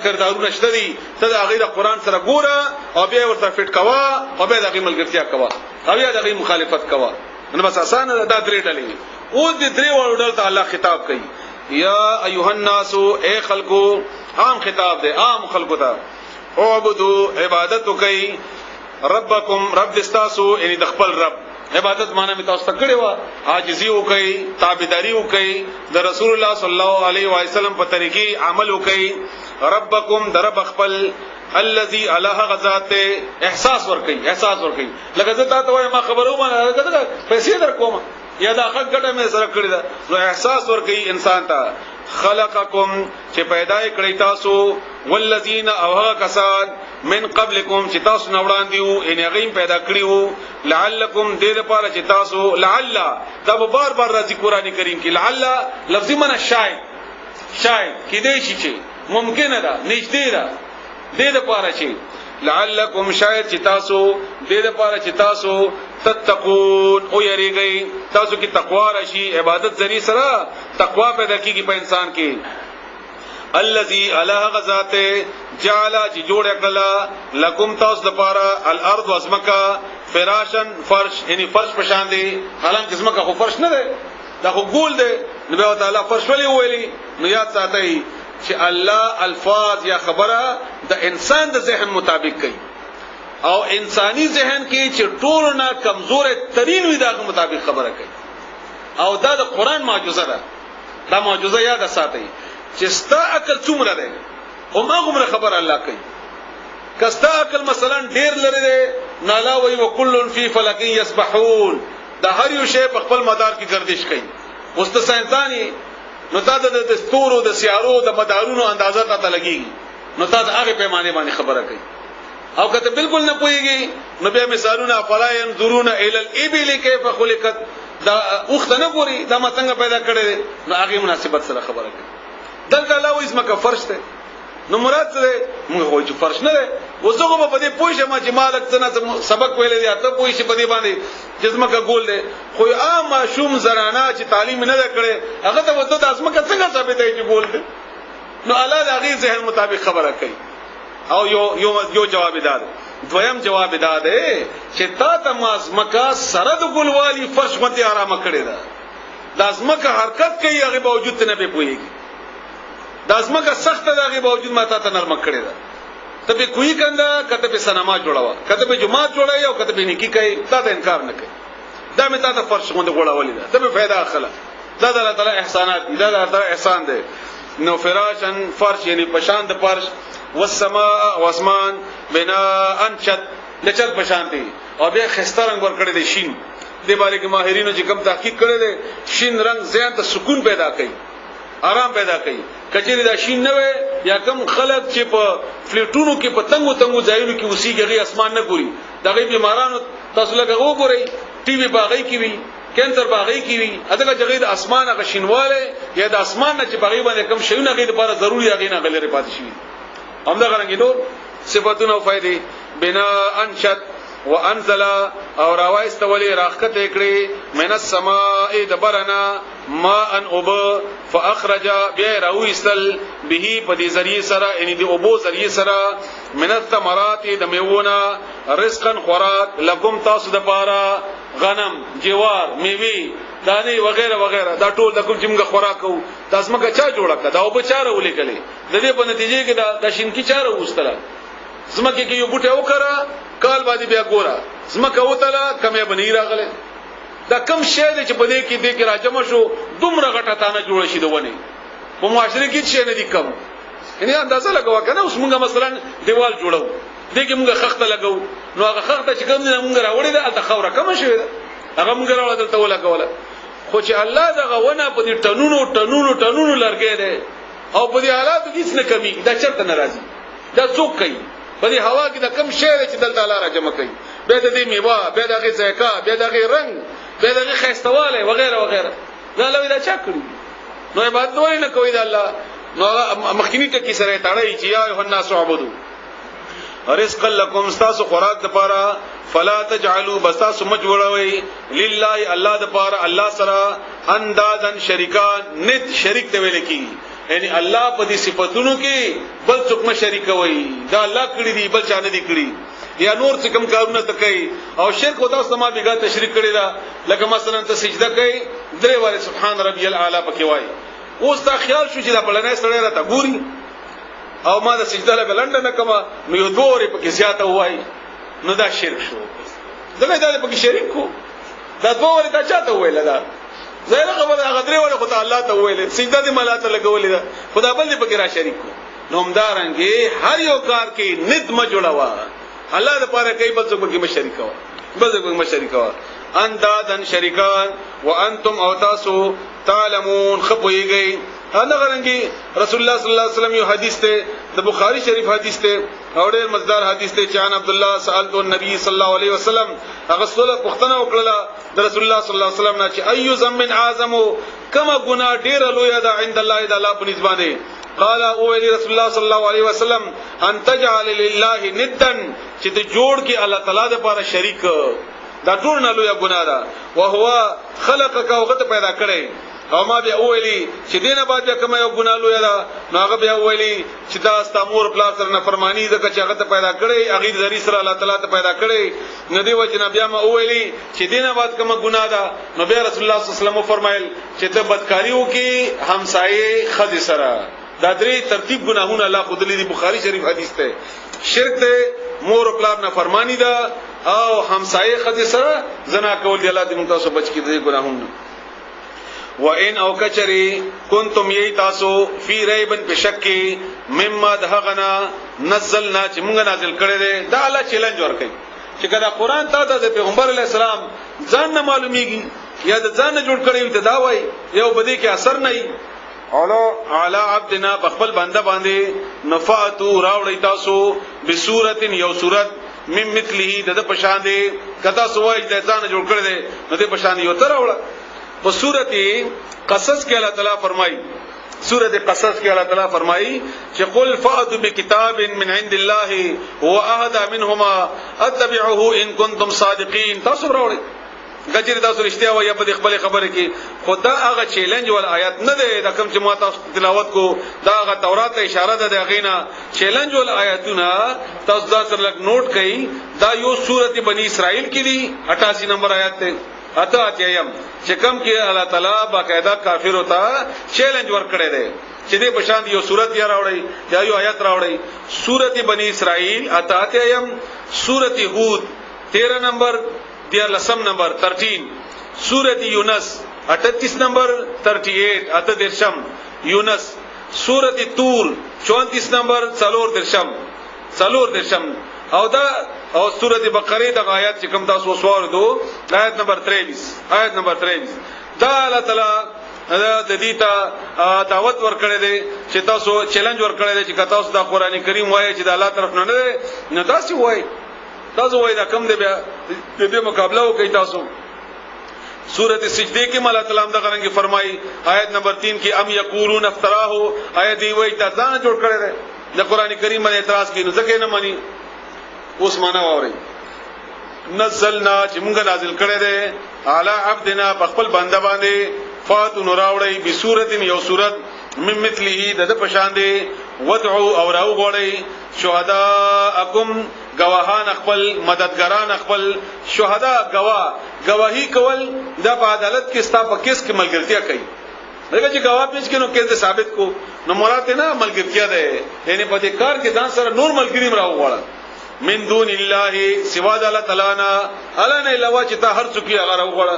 B: کردارونه شته دي ته د غیر قران سره ګوره او بیا ورته فټ کوا او بیا د ملګرتیا کوا او بیا د مخالفت کوا نو بس اسانه دا درې ډلې او د درې وړل ته الله خطاب کوي یا ایها الناس اے خلقو عام خطاب دی عام خلقو ته اعبدوا عبادت کوي ربکم رب دستاسو یعنی د خپل رب عبادت معنی می تاسو کړي وا عاجزی وکي تابعداري وکي د رسول الله صلی الله علیه و سلم په طریقې عمل وکي ربکم درب خپل الذي الله غذات احساس ورکي لکه زه تاسو وایم ما خبرو ما پیسې در کوم یا دا حق ګټه مې سره کړی دا نو احساس ورکي انسان ته خلقکم چې پیدا کړی تاسو والذین او هغه کسان من قبلکم چې تاسو نه وړاندې وو ان هغه پیدا کړیو لعلکم دې لپاره چې تاسو لعل دا بار راځي قران کریم کې لعل لفظي معنی شاید کې دې شي چې ممکن ده نږدې ده دې لپاره چې لعلکم شاید چې تاسو دې لپاره چې تاسو تتقون او یریږي تاسو کې تقوا راشي عبادت ذری سره تقوا پیدا کیږي په انسان کې الذي الله غذات جعل چې جوړ کړل لکم تاسو لپاره الارض واسمکا فراشن فرش یعنی فرش پشان دي حالانکه اسمکا خو فرش نه ده دا خو ګول ده نبي تعالی فرش ولي ویلي نو یاد ساتئ چې الله الفاظ یا خبره د انسان د ذهن مطابق کوي او انساني ذهن کې چې ټول نه کمزور ترين وي دغه مطابق خبره کوي او دا د قران معجزه ده دا معجزه یاد ساتئ چې ستا عقل څومره ده او ما غومره خبر الله کوي کستا عقل مثلا ډیر لري ده نالا وی وکل فی فلک یسبحون دا هر یو شی په خپل مدار کې گردش کوي اوس ته انساني نو تا د ستورو د سیارو د مدارونو اندازه تا لګي نو تا هغه پیمانه باندې خبره کوي او کته بالکل نه پويږي نو بیا مثالونه فلا ينظرون الى الابل كيف خلقت دا اوخت نه ګوري دا ما څنګه پیدا کړي نو هغه مناسبت سره خبره کوي دلته الله وایي اسمه فرش ته نو مراد څه موږ وایو چې فرش نه ده وزغه په دې پوښه ما چې مالک څنګه سبق ویلې دی ته پوښه په دې باندې جسمه کا ګول ده خو عام شوم زرانا چې تعلیم نه کړي هغه ته وته د اسمه څنګه ثابت دی چې ګول ده نو الله د هغه ذهن مطابق خبره کوي او یو جواب داد دویم جواب داد چې تا تماس مکا سره د ګلوالي فرش مته آرام کړی دا د ازمکه حرکت کوي هغه باوجود نه به پويږي د ازمکه سخت ده هغه باوجود ماته ته نرم کړی دا ته به کوی کنده کته به سنما جوړاوه کته به جماعت جوړای او کته به نیکی کوي تا ته انکار نه کوي دا مې تا ته فرش مونږ غوړاولې ده ته به फायदा اخله دا د الله تعالی احسانات دي دا د الله تعالی احسان دی نو فراشن فرش یعنی پشان د فرش والسماء واسمان بناء انشد لچت پشان دی او بیا خسته رنگ ور کړی دی شین د باندې کې ماهرینو چې کوم تحقیق کړی دی شین رنگ ځان ته سکون پیدا کوي آرام پیدا کوي کچېری دا شین نه وي یا کم خلک چې په فلیټونو کې پتنګو تنګو ځایونو کې وسیږي اسمان نه ګوري دغه بیمارانو تاسو لګه وګورئ ټي وي باغی کې وي کینسر باغی کی وی اداګه جګې د اسمان هغه شینواله یا د اسمان نه چې باغی باندې کم شیونه غي لپاره ضروری هغه نه غلره پاتې شي همدا غرانګي نور صفاتونه او فائدې بنا انشد وانزل او راوایست ولی راخت کړي من السماء دبرنا ما ان اب فاخرج بیا راويستل به په دې ذریعہ سره یعنی د ابو ذریعہ سره من الثمرات د میوونه رزقا خوراک لکم تاسو د پاره غنم جوار میوه دانه وغیرہ وغیرہ دا ټول د کوم چې موږ خوراکو تاسو موږ چا جوړ کړه دا او بچاره ولیکلې د دې په نتیجه کې دا شینکی چاره وستله زمکه کې یو بوټه وکړه کال باندې بیا ګوره زمکه وتله کمه بنی راغله دا کم شی دی چې په دې کې د کې راجم شو دومره غټه تانه جوړ شي دونه په معاشره کې څه نه دي کم یعنی اندازه لګوا کنه اوس موږ مثلا دیوال جوړو دغه موږ خخته لګو نو هغه خخته چې کوم موږ راوړی دا الته خوره کم شي هغه موږ راوړل دلته ولا کوله خو چې الله دغه ونه په دې ټنونو لرګې ده او په دې حالات کې هیڅ نه کمی دا چرته ناراضي دا څوک کوي په دې هوا کې دا کم شی چې دلته الله را جمع کوي به د دې میوه به دغه زکا به دغه رنگ به دغه خيستواله وغیرہ وغیرہ دا لوي دا چا کړی نو عبادت ولې نه کوي دا الله نو مخکینی ټکی سره تاړي چې یا الناس عبدو رزق لكم استاسو خوراک د پاره فلا تجعلوا بساسو مجوړوي لله الله د پاره الله سره اندازن شریکان نت شریک دی ویل کی یعنی الله په دې صفاتونو کې بل څوک نه شریک وي دا الله کړی دی بل چا نه دی کړی یا نور څه کوم کارونه تکي او شرک ودا سما بیګه تشریک کړی دا لکه مثلا ته سجده کوي درې واره سبحان ربي الاعلى پکې وای اوس دا خیال شو چې دا بلنه سره راته ګوري او ما د سجده له لنډه نه کما نو یو دوه پکې زیاته وای نو دا شرک شو دا پکې شریک کو دا دوه دا چاته ویل دا زه خبره غدري ولا خدای الله ته ویل سجده دې ملاته لګولې دا خدای بل دې پکې را شریک کو نو همدارنګي هر یو کار کې ند ما جوړوا الله د پاره کوي بل څوک پکې مشرک وا بل څوک مشرک وا اندادن شریکان وانتم او تاسو تعلمون خپويږي انا غرنګي رسول الله صلی الله علیه وسلم یو حدیث ته د بخاری شریف حدیث ته او ډېر مزدار حدیث ته چان عبد الله سالت النبي صلی الله علیه وسلم هغه سوله پښتنه وکړه د رسول الله صلی الله علیه وسلم نه چې ايو ذنب اعظم کما ګناه ډېر لوی ده عند الله د الله په نسبانه قال او رسول الله صلی الله علیه وسلم ان تجعل لله ندا چې ته جوړ کې الله تعالی د لپاره شریک دا ټول نه لوی ګناه ده او هو خلقک او غته پیدا کړي او ما بیا ویلي چې دینه بعد کوم یو ګناه لوی ده نو هغه بیا ویلي چې دا استامور پلاس سره نافرمانی ده چې هغه ته پیدا کړي هغه ذری سره الله تعالی ته پیدا کړي ندی وجنه بیا ما ویلي چې دینه بعد کوم ګناه ده نو بیا رسول الله صلی الله علیه وسلم فرمایل چې ته بدکاری وکي همسایه خدي سره دا درې ترتیب ګناهونه الله خود دې بخاری شریف حدیث ته شرک ته مور او پلار نافرمانی ده او همسایه خدي سره زنا کول دی الله دې موږ تاسو بچ کړي دې ګناهونه وان او کچری کنتم یی تاسو فی ریبن بشکی مما دهغنا نزلنا چې موږ نازل کړی دی دا الله چیلنج ورکړي چې کله قران ته د پیغمبر علی السلام ځان نه معلومیږي یا د ځان نه جوړ کړی وي ته دا وای یو بده کې اثر نه علی عبدنا بخبل بنده باندې نفاتو راوړی تاسو بصورت یو صورت من مثله د پشان دی کتا سوای د ځان جوړ کړی دی نو د پشان یو تر وړه په سورته قصص کې الله تعالی فرمایي سورته قصص کې الله تعالی فرمایي چې قل فأتوا بكتاب من عند الله هو اهدى منهما اتبعه ان كنتم صادقين تاسو راوړی گجر تاسو رښتیا وایي په خپل خبره کې خدا هغه چیلنج ول آیات نه ده د کوم چې ما تاسو تلاوت کو دا هغه تورات ته اشاره ده د غینا چیلنج ول آیاتونه تاسو دا سره لګ نوٹ کړئ دا یو سورته بنی اسرائیل کې دي 88 نمبر آیات ته اته اتیم چې کوم کې الله تعالی باقاعده کافر ہوتا چیلنج ور کړی دی چې دې بشاند یو سورته یا راوړی یا یو آیات راوړی سورته بنی اسرائیل اته اتیم سورته هود 13 نمبر 13 نمبر 13 سورۃ یونس 38 نمبر 38 اته درشم یونس سورۃ طور 34 نمبر 4 درشم او دا او سورۃ بقره د آیات چې کوم تاسو وسوار دو آیت نمبر 23 دا الله تعالی د دې ته دعوت ورکړی دی چې تاسو چیلنج ورکړی دی چې تاسو د قران کریم وایي چې د الله طرف نه نه تاسو وایي وای دا کم دی بیا د دې مقابله وکي تاسو سورۃ سجدے کې الله تعالی هم دا غرنګي فرمایي آیت نمبر 3 کې ام یقولون افتراه آیت دی وای دا ځان جوړ کړی دی د قران کریم باندې اعتراض کوي نو ځکه نه مانی اوس معنا ووري نزلنا چې موږ نازل کړی دی اعلی عبدنا خپل بنده باندې فاتو نوراوړی بصورت یو صورت من مثله د پشان دی ودعو او راو غوړی شهداءکم گواهان خپل مددګران خپل شهدا گواہی کول د په عدالت کې ستا په کیس کې ملګرتیا کوي دغه چې گواه پیش کینو کې ثابت کو نو مراد نه ملګرتیا ده یعنی په دې کار کې ځان سره نور ملګری راو غوړه من دون الله سوا د الله تعالی نه الا نه علاوه چې تا هر څوک یې هغه راو غوړه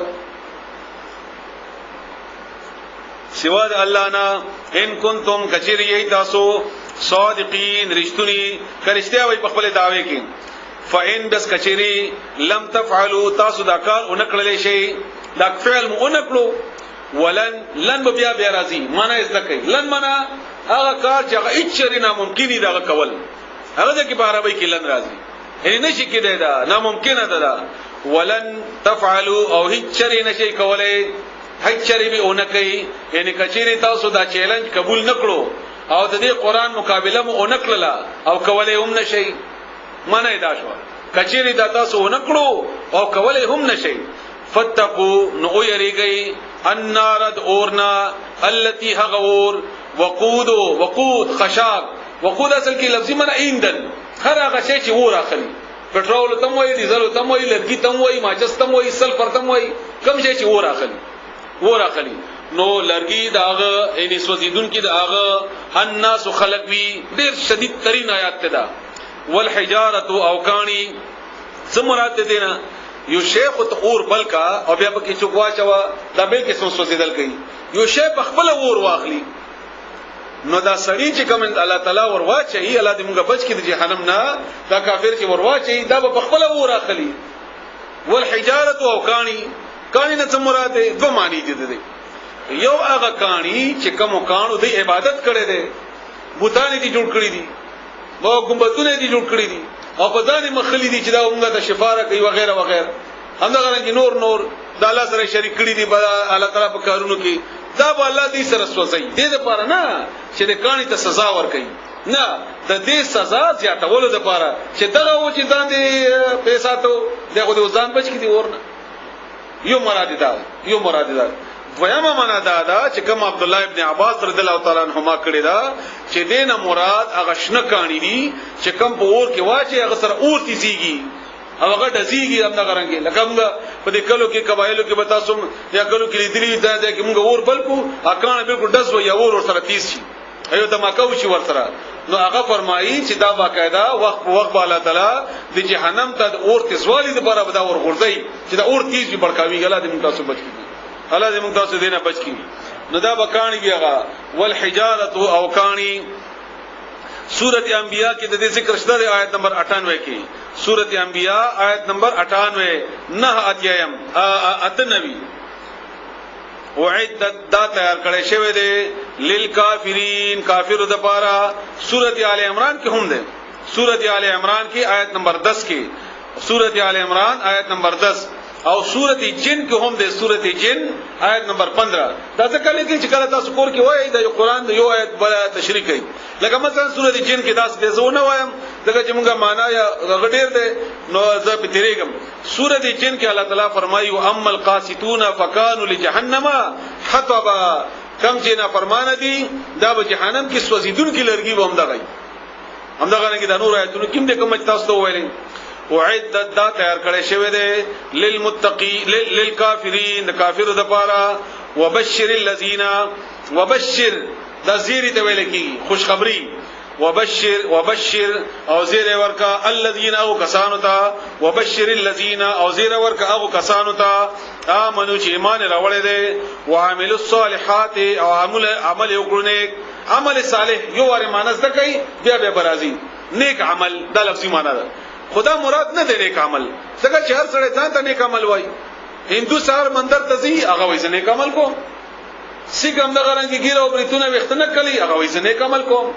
B: سوا د الله نه ان کنتم کچری تاسو صادقین رښتونی کرشتیا وي په خپل دعوی کې فإن دس کچری لم تفعلوا تاسو دا کار اونکړلې شي دا فعل مو اونکړو لن بیا راځي معنا یې ځکه لن معنا هغه کار چې هغه هیڅ شری ناممکن دی دا کول هغه کې په عربی کې لن راځي یعنی نشي کېدای دا ناممکن ده ولن تفعلوا او هیڅ شری نشي کولای هیڅ شری به اونکې یعنی کچری تاسو دا چیلنج قبول نکړو او د دې قران مقابله مو اونکړه او کولای هم نشي معنی دا شو کچری دا تاسو اونکړو او کولای هم نشي فتقوا نو یریږي النار اورنا التي هغور وقود خشاک وقود اصل کې لفظي معنی ایندن هر هغه شی چې ور اخلي پټرول تم وای ډیزل تم وای لرګي تم وای ماچس تم وای سلفر تم وای کم شی چې ور اخلي نو لرګي داغه یعنی سوزیدون کې داغه الناس خلق وی ډیر شدید ترین آیات ته دا والحجاره او کانی سمرات دینا یو شیخ اور بلکا او بیا پکې چوکوا چوا دا بل کې سوزیدل کوي یو شیخ خپل اور واخلي نو دا سړی چې کوم الله تعالی ور واچي الله دې موږ بچ کړي د جهنم نه دا کافر چې ور واچي دا په خپل اور اخلي والحجاره او کانی نه سمرات دو معنی دي یو هغه کانی چې کوم کانو د عبادت کړي دي بوتان دي جوړ کړی دي او ګمبتونه دي جوړ کړی دي او په ځان مخلي دي چې دا موږ د شفاره کوي وغیرہ وغیرہ همدغه رنګ نور د الله سره شریک کړي دي الله تعالی په کارونو کې دا به الله دې سره سوځي دې لپاره نه چې د کانی ته سزا ورکړي نه د دې سزا زیاتولو لپاره چې دغه و چې ځان دې پیسې ته دغه د ځان بچ کړي ورنه یو مراد ده دویمه معنا دا چې کوم عبد الله ابن عباس رضی الله تعالی عنهما کړی دا چې دینه مراد هغه شنه کانی دي چې کوم په اور کې واچي هغه سره اور تیزيږي هغه دزيږي هم نه غرانګي لکه موږ په دې کلو کې قبایلو کې بتاسم یا کلو کې لیدلی دا چې موږ اور بلکو اکان بالکل دز و یا اور سره تیز شي ایو دماکو شي ور سره نو هغه فرمایي چې دا باقاعده وخت الله تعالی د جهنم ته اور تیزوالی د بار بدا اور غورځي چې دا اور تیز بڑکاوي غلا د موږ تاسو بچ کیږي الله دې موږ تاسو دینه بچ کړي نو دا بکانی بیاغه والحجاره او کانی سورۃ انبیاء کې د دې ذکر شته آیت نمبر 98 کې سورۃ انبیاء آیت نمبر 98 نه اتیم اتنوی وعدت دا تیار کړی شوی دی للکافرین کافرو د پاره. سورۃ آل عمران کې هم ده. سورۃ آل عمران کې آیت نمبر 10 کې سورۃ آل عمران آیت نمبر 10 او سورۃ جن کې هم ده. سورۃ جن آیت نمبر 15. دا ځکه لیکن چې کله تاسو کور کې وایي د قرآن د یو آیت بل تشریح کوي. لکه مثلا سورۃ جن کې داس به زونه وایم دغه چې موږ معنا یا غډیر ده نو زه په تیریګم. سورۃ جن کې الله تعالی فرمایي اما القاسطون فكانوا لجهنم حطبا. کم چې نه فرمانه دي دا به جهنم کې سوځیدون کې لرګي و هم دغه نه کې د نور آیتونو کوم د کوم تاسو ته وایي. وعدت دا تیار کړی شوی دی للمتقین للکافرین د کافرو د پاره. وبشر الذین وبشر دا زیری ته ویل کی خوشخبری. وبشر او زیر ورکا الذین او کسانو ته. وبشر الذین او زیر ورکا او کسانو ته امنو چې ایمان راوړل دي وعملوا الصالحات او عمل وکړو. عمل صالح یو ور مانس د کوي بیا به برازي نیک عمل دا لفظي معنا ده. خدا مراد نه دی نیک عمل. څنګه چې هر سړی ځان ته نیک عمل وای. هندو سار مندر ته ځي هغه وایي نیک عمل کوم. سیګ هم دغه رنګ ګیره او بریتونه وختنه کړي هغه وایي نیک عمل کوم.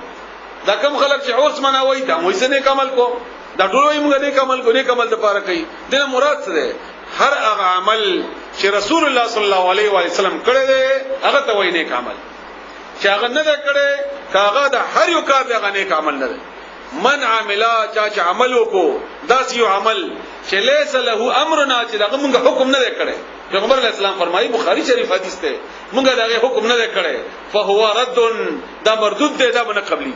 B: دا کوم خلک چې اوس مناوي دا وایي نیک عمل کوم. دا ټول وایي موږ نیک عمل کو. نیک عمل د پاره کوي. دغه مراد څه دی؟ هر هغه عمل چې رسول الله صلی الله علیه و سلم کړی دی هغه ته وایي نیک عمل. چې هغه نه کړي کاغه د هر یو کار دغه نیک عمل نه دی. من عملا چا عمل وکړو دا یو عمل چې لیس له امرنا چې دغه موږ حکم نه کړی. پیغمبر علیه السلام فرمایي بخاری شریف حدیث ته موږ دغه حکم نه کړی فهو رد دا مردود دی دا نه قبلي.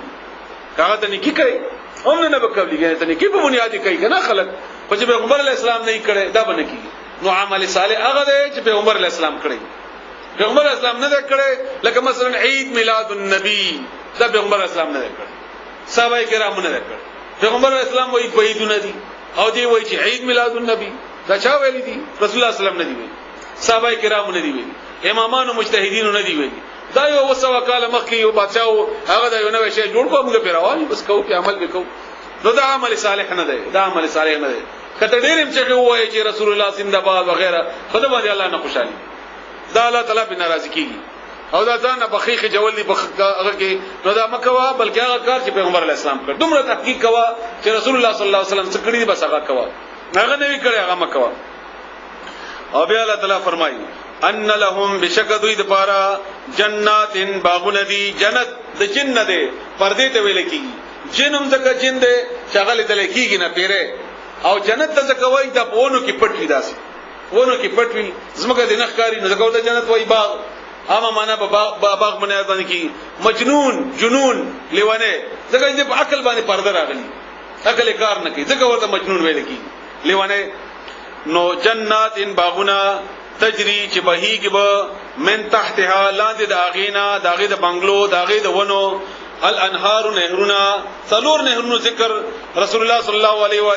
B: هغه ته نیکی کوي هم نه به قبلي ته نیکی په بنیادی کوي کنه خلک په چې پیغمبر علیه السلام نه کړي دا باندې کیږي. نو عمل صالح هغه دی چې پیغمبر علیه السلام کړی. پیغمبر علیه السلام نه کړي لکه مثلا عید میلاد النبی دا پیغمبر علیه السلام نه کړی. صحابه کرام نه کړ. پیغمبر اسلام وایي په عیدونه دي او دی وایي چې عید میلاد النبی دا چا ویلي دي؟ رسول الله صلی الله علیه وسلم نه دی ویلي. صحابه کرام نه دی ویلي. امامان او مجتهدین نه دی ویلي. دا یو وسو کال مخکې یو بادشاہ هغه دا یو نوې شی جوړ کوو موږ پیروان بس کوو په عمل وکړو. نو دا عمل صالح نه دی. دا عمل صالح نه دی. کته ډېرم چې وایي چې رسول الله زنده باد وغیرہ خدای باندې الله نه خوشالي. دا الله تعالی په ناراضي کیږي. او دا ځان بخیخ جوړ دی هغه کې نو دا مکوا بلکې هغه کار چې پیغمبر علیه السلام کړ. دومره تحقیق کوا چې رسول الله صلی الله علیه وسلم څخه کړی بس هغه کوا. هغه نه وی کړی هغه مکوا. او بیا الله تعالی فرمایي ان لهم بشکدوی د پارا جناتن باغون دی. جنت د جن نه دی پردې ته ویل کیږي. جنم ځکه جن دی شغل دل کیږي نه پیره. او جنت ته ځکه وایي د بونو کې پټ وي داسې ونه کې پټ وي زمکه د نخکاری نه ځکه د جنت وایي باغ اما معنا باغ باندې باندې کی مجنون جنون لیوانه ځکه دې په عقل باندې پرده راغلي. عقل کار نه کوي ځکه ورته مجنون ویل کی لیوانه. نو جنات ان باغنا تجری چې بهیږي به من تحتها لاندې د اغینا داغه د بنگلو داغه د ونو الانهار نهرنا څلور نهرونو ذکر رسول الله صلی الله علیه و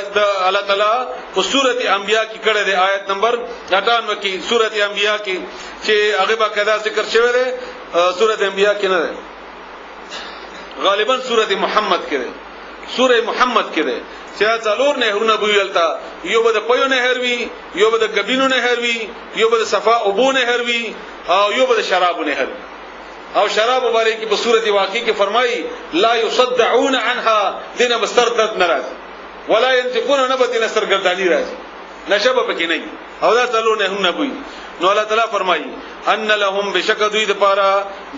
B: الله تعالی په سورۃ انبیاء کې کړه د آیت نمبر 98 کې سورۃ انبیاء کې چې هغه با کدا ذکر شوی دی. سورۃ انبیاء کې نه ده غالبا سورۃ محمد کې ده. سورۃ محمد کې ده چې څلور نهرونه بویلتا یو به د پيو نهر وی یو به د غبینو نهر وی یو به د صفا ابو نهر وی او یو به د شراب نهر وی. او شراب مبارک کی په سورۃ واقع کې فرمایي لا يصدعون عنها دینه مسترد ناراض ولا ينتقون نبت نسترګردانی راځي نشب پکې نه. او دا څلور نهرونه بوي. نو الله تعالی فرمایي ان لهم بشکدوی د پارا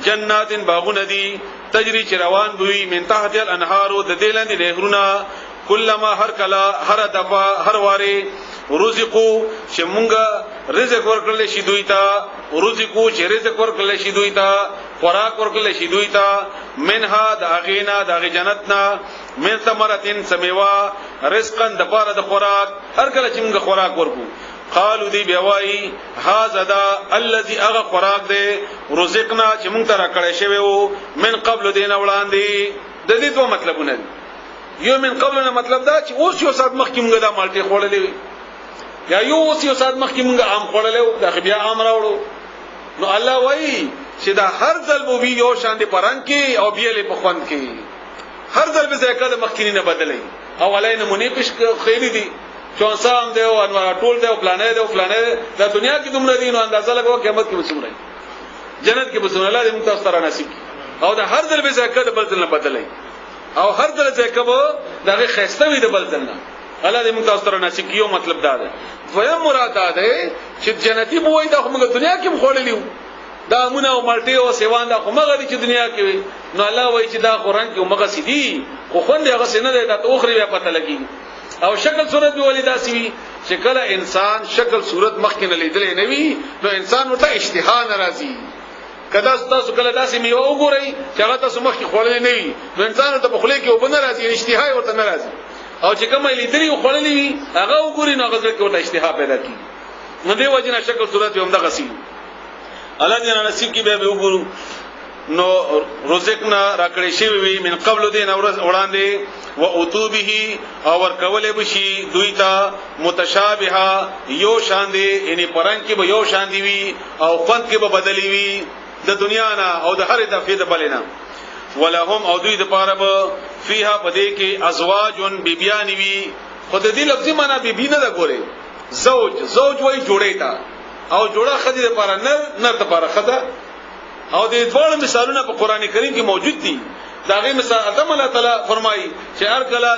B: جناتن باغون دی تجری چروان بوي من تحت الانهار د دلند نهرونه کلمہ هر کلا هر دفعه هر واره رزقو چې مونږه رزق ورکړل شي دوی ته. رزقو چې رزق ورکړل شي دوی ته خوراک ورکړل شي دوی ته منها د اغینا د جنتنا من ثمرتين سمیوا رزقا د پاره د خوراک هر کله چې موږ خوراک ورکو قالو دی بیاوی هاذا دا الذي اغه خوراک دی رزقنا چې موږ ته راکړی شوی وو من قبل دین وړاندې. د دې دوه مطلبونه دي. یو من قبل نه مطلب دا چې اوس یو سات مخکې موږ دا مالټي خوړلې یا یو اوس یو سات مخکې موږ عام خوړلې دا بیا عام راوړو. نو الله وایي چې دا هر ځل بو وی یو شان دي پران کې او بیل په خوند کې هر ځل به ځکه د مخکینی نه بدلې. اولای نمونه پېښ خېری دي چونسام دی او انوار ټول دی او پلانې دی او پلانې دا دنیا کې دومره دي نو اندازه لګو قیامت کې وڅومره جنت کې بسم الله دې موږ تاسو سره نصیب او د هر ځل به زکات بل ځل نه بدلای او هر ځل زکات دغه خسته وي د بل ځل نه الله دې موږ تاسو سره نصیب کیو مطلب دا ده دویم مراد ده چې جنتی بوې د موږ دنیا کې مخوللیو دا مونږ او مالټي او سیوان دا کومه دي چې دنیا کې وي نو الله وایي چې دا قران کې موږ سيدي خو خوند هغه سينه ده د اوخري بیا پته لګي او شکل صورت به ولیدا سی چې کله انسان شکل صورت مخکې نه لیدلې نه وي نو انسان ورته اشتها ناراضي کدا تاسو کله داسې میوه وګورئ چې هغه تاسو مخکې خورلې نه وي نو انسان ته په خله کې وبنه راځي اشتها ورته ناراضي او چې کومه لیدلې خورلې وي هغه وګوري نو هغه کې ورته اشتها پیدا کیږي نو دی وجنه شکل صورت هم دغه سی الله دې نصیب کې به وګورو نو رزقنا راکړې شی وی من قبل دین اورز وړاندې و اتوبه او ورکولې بشي دوی ته متشابهه یو شان دي یعنی پران کې به یو شان دي وي او خوند کې به بدلی وي د دنیا نه او د هر دفعه د بلینا ولهم او دوی د پاره به فيها پدې کې ازواج بیبیان وي خود دې لفظي معنا بیبی نه دا ګوره زوج وای جوړې تا او جوړه خدي د پاره نر د پاره خدا او دې ټول مثالونه په قران کریم کې موجود دي داغه مثال ادم الله تعالی فرمایي چې هر کله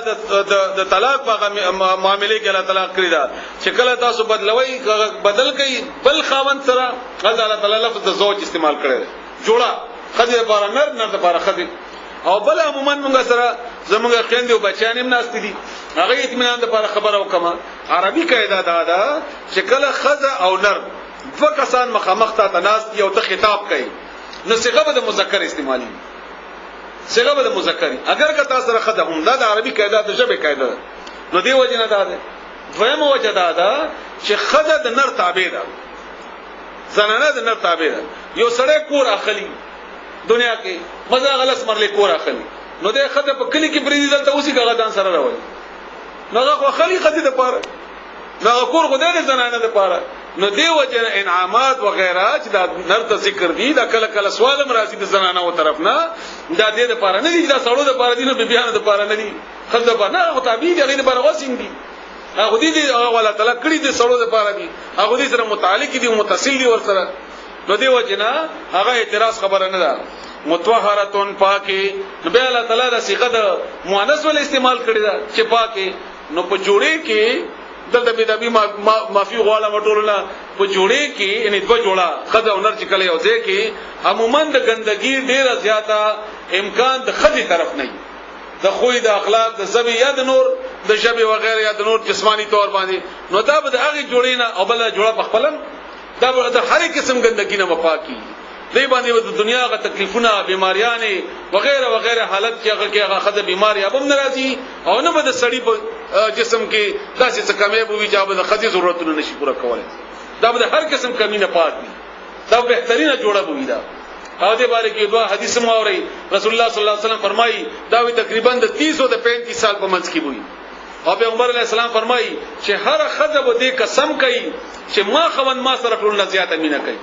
B: د طلاق په معاملې کې الله تعالی کړی دا چې کله تاسو بدلوي بدل کوي بل خاوند سره الله تعالی لفظ د زوج استعمال کړی جوړه خدي لپاره نر لپاره خدي او بل عموما موږ سره زموږ خويندې او بچیان هم ناست دي هغه اطمینان لپاره خبره وکما عربي قاعده دا چې کله خزه او نر دوه کسان مخامخ ته تناست یو ته خطاب کوي نو صيغه د مذکر استعمالي صيغه د مذکر اگر که تاسو سره خدای هم د عربي قاعده د ژبه قاعده نو دی وجه نه ده دویمه وجه ده چې خدای د نر تابع ده زنانه د نر تابع ده یو سړی کور اخلي دنیا کې مزه غلس مرلې کور اخلي نو د خدای په کلی کې بریدي دلته اوسې غدان سره راوي نو هغه خلی خدای د پاره نو کور خدای د زنانه د پاره نو دی وجه انعامات وغیرہ چې دا نرته ذکر دي دا کله کله سوال مرাজি د زنانه و طرف نه دا دې د پاره نه دي دا سړو د پاره دي نو بیان د پاره نه دي خدای په نه او تعبیر دي غیر پاره وسین دي هغه دې الله تعالی کړی دي سړو د پاره دي هغه دې سره متعلق دي متصل دي ور سره نو دی وجه نه هغه اعتراض خبره نه ده متطهرتون پاکي نو به الله تعالی د صيغه د مؤنث ول استعمال کړی دا چې پاکي نو په جوړې کې دلته به د مافي غواله مټولنا په جوړې کې یعنی دوه جوړه خدای اونر چې کله یو ځای کې عموما د ګندګي ډیره زیاته امکان د خدي طرف نه د خوې د اخلاق د زبې یا د نور د شبي وغیرہ یا د نور جسمانی طور باندې نو دا به د هغه جوړې نه او بل جوړه په خپلم دا به د هر قسم ګندګي نه مپاکي دی باندې د دنیا غ تکلیفونه بیماریاں وغیرہ وغیرہ حالت کې هغه خدای بیماری ابم ناراضي او نه به د سړی په جسم کې داسې څه کمی وي چې د خدای ضرورتونه نشي پوره کولای دا به هر قسم کمی نه پات دي دا بهترینه جوړه وي دا او دې باره کې دوه حدیث مو اوري رسول الله صلی الله علیه وسلم فرمایي دا وی تقریبا د 30 او د 35 سال په منځ کې وي او پیغمبر علیه السلام فرمایي چې هر خدای به دې قسم کوي چې ما خوند ما سره ټول زیاته مینه کوي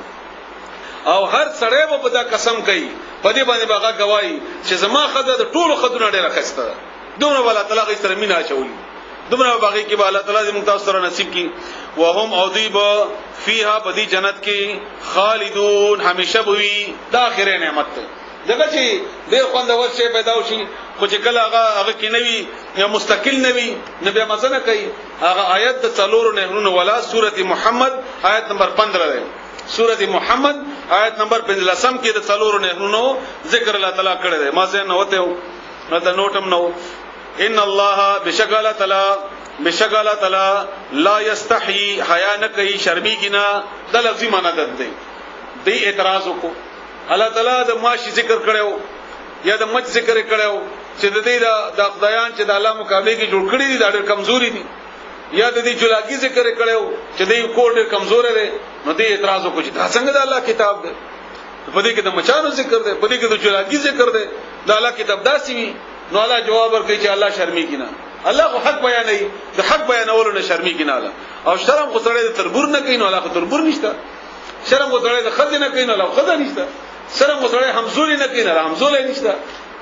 B: او هر سړی به په دا قسم کوي په دې باندې باغه گواہی چې زما خدای د ټولو خدونه ډیره خسته دومره ولا تعالی سره مینا چوي دومره باغی کې به الله تعالی دې موږ تاسو سره نصیب کړي وهم اودیب فیها بدی جنت کې خالدون همیشه بوي د اخره نعمت دغه چې د خوندور شي پیدا وشي خو چې کله هغه کې نوي یا مستقل نوي نبی مزنه کوي هغه آیت د څلورو نهرونو ولا سورته محمد آیت نمبر 15 ده سورته محمد آیت نمبر 15 کې د څلورو نهرونو ذکر الله تعالی کړی دی ما څنګه نوته نو دا نوټم نو ان الله بشکل تعالی لا یستحی حیا نه کوي شرمېږي نه د لفظي معنی ده دی اعتراض وکړو الله تعالی د ماشي ذکر کړو یا د مچ ذکر کړو چې د دې د خدایان چې د الله مقابله کې جوړ کړی دي دا ډېر کمزوري دي یا د دې جلاګي ذکر کړو چې دې کوډ ډېر کمزور دی نو دې اعتراض وکړي دا څنګه د الله کتاب دی په دې کې د مچانو ذکر دی په دې کې د جلاګي ذکر دی د الله کتاب داسي وي نو الله جواب ورکړي چې الله شرمېږي نه الله خو حق بیانوي د حق بیانولو نه شرمېږي نه او شرم خو سره د تربور نه کوي نو الله خو تربور نشته شرم خو سره د خزینه کوي نو الله خزه نشته شرم خو سره همزوري نه کوي نه همزولې نشته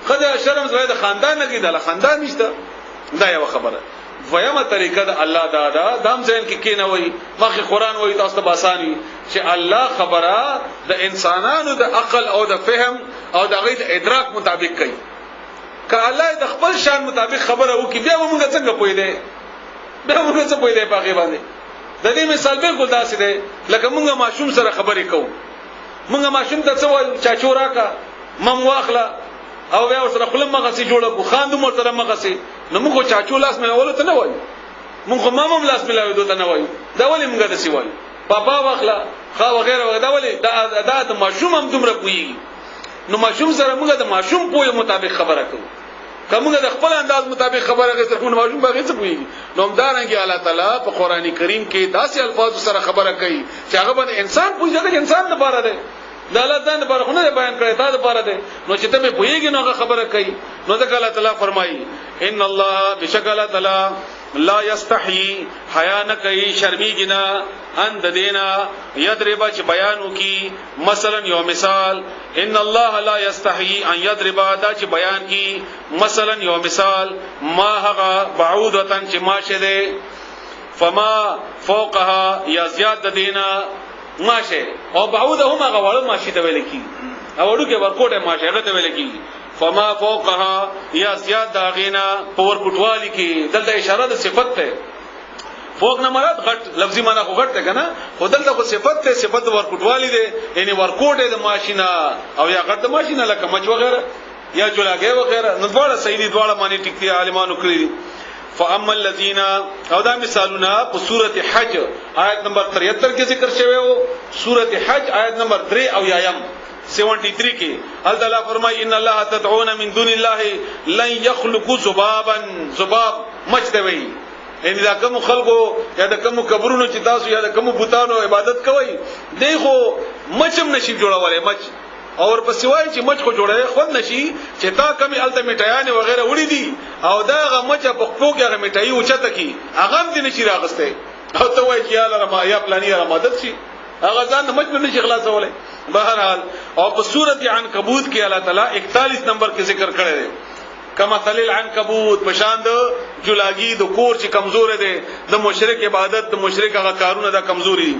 B: خدای شرم سره د خاندان نه کوي د خاندان نشته دا یو خبره ویمه طریقه د الله دا دام ځین کې کینوي مخه قران وایي تاسو ته باساني چې الله خبره د انسانانو د عقل او د فهم او د غیر ادراک مطابق کوي که الله د خپل شان مطابق خبره وکي بیا موږ څنګه پوي دی بیا موږ څنګه پوي دی په هغه باندې د دې مثال بالکل داسې دی لکه موږ ماشوم سره خبرې کوو موږ ماشوم ته څه وایو چاچو راکا مم واخلا او بیا سره خپل مغسي جوړه کو خاندو مر سره مغسي نو موږ چاچو لاس ملول ته نه وایو موږ مامم لاس ملول ته نه وایو دا ولې موږ دسی وایو بابا واخلا خا وغیرہ دا ولې دا د ماشوم هم دومره کوي نو ماشوم سره موږ د ماشوم په مطابق خبره کوو کومه د خپل انداز مطابق خبره کوي صرف ماشوم باغې څه کوي نو همدارنګه الله تعالی په قران کریم کې داسې الفاظ سره خبره کوي چې هغه باندې انسان پوښتنه انسان نه پاره ده د الله تعالی په خونه بیان کړی دا لپاره ده نو چې ته به پوهیږي نو هغه خبره کوي نو ځکه الله تعالی فرمایي ان الله بشکل تعالی لا یستحی حیا نه کوي شرمیږي نه ان د دینا یضرب چې بیانو کی مثلا یو مثال ان الله لا یستحی ان یضرب دا چې بیان کی مثلا یو مثال ما هغه بعودتن چې ماشه ده فما فوقها یا زیاد د دینا ماشه او بعوده هم هغه وړ ماشه ته ویل کی او وړو کې ورکوټه ماشه هغه ته ویل کی فما فوقها یا زیاد دا غینا پور کوټوالی کی دلته اشاره د صفت ته فوق نه مراد غټ لفظي معنی خو غټ ده کنه خو دلته خو صفت ته صفت ورکوټوالی ده یعنی ورکوټه د ماشینا او یا غټ د ماشینا لکه مچ وغیرہ یا جولاګي وغیرہ نو دواړه صحیح دي دواړه معنی ټیک دي عالمانو کړی فاما الذين او دا مثالونه په سوره حج آیت نمبر 73 کې ذکر شوی او سوره حج آیت نمبر 3 او یایم 73 کې الله فرمایي ان الله تدعون من دون الله لن يخلقوا ذبابا ذباب مچدوي ان دا کوم خلقو یا دا کوم قبرونو چې تاسو یا دا کوم بوتانو عبادت کوي دغه مچم نشي جوړولای مچ اور په سوای چې مچ خو جوړه خود نشي چې تا کمی الته میټایانه وغیرہ وړي دي او دا غمچ په خپل کې میټای اوچته کی هغه دې نشي راغسته او ته وای چې یاله ما یا پلاني را مدد شي هغه ځان مچ نه شي خلاصولای بهرحال او په سورۃ عنکبوت کې الله تعالی 41 نمبر کې ذکر کړی دی کما تلل عنکبوت بشاند جولاګي د کور چې کمزور دی د مشرک عبادت د مشرک هغه کارونه دا کمزوري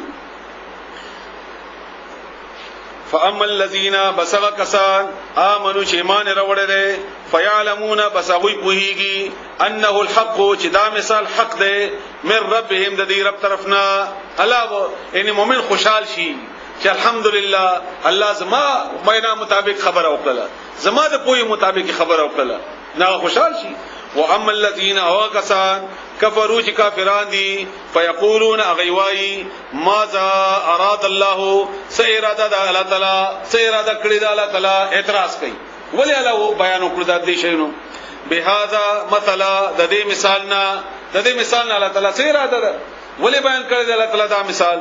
B: فاما الذين بسغ كسان امنوا شيمان روړه ده فيعلمون بسغوي پوهيږي انه الحق چې دا مثال حق ده من ربهم د دې رب طرفنا الله ان مؤمن خوشحال شي چې الحمدلله الله زما بینا مطابق خبر وکړه زما د پوهي مطابق خبر وکړه نه خوشحال شي واما الذين اوكسان كفروا چې کافران دي فيقولون اغيواي ماذا اراد الله سيراده د الله تعالی سيراده کړی د الله تعالی اعتراض کوي ولې الله بیان وکړ د دې شینو بهذا مثلا د دې مثال نه الله تعالی سيراده ده ولې بیان کړی د الله تعالی دا مثال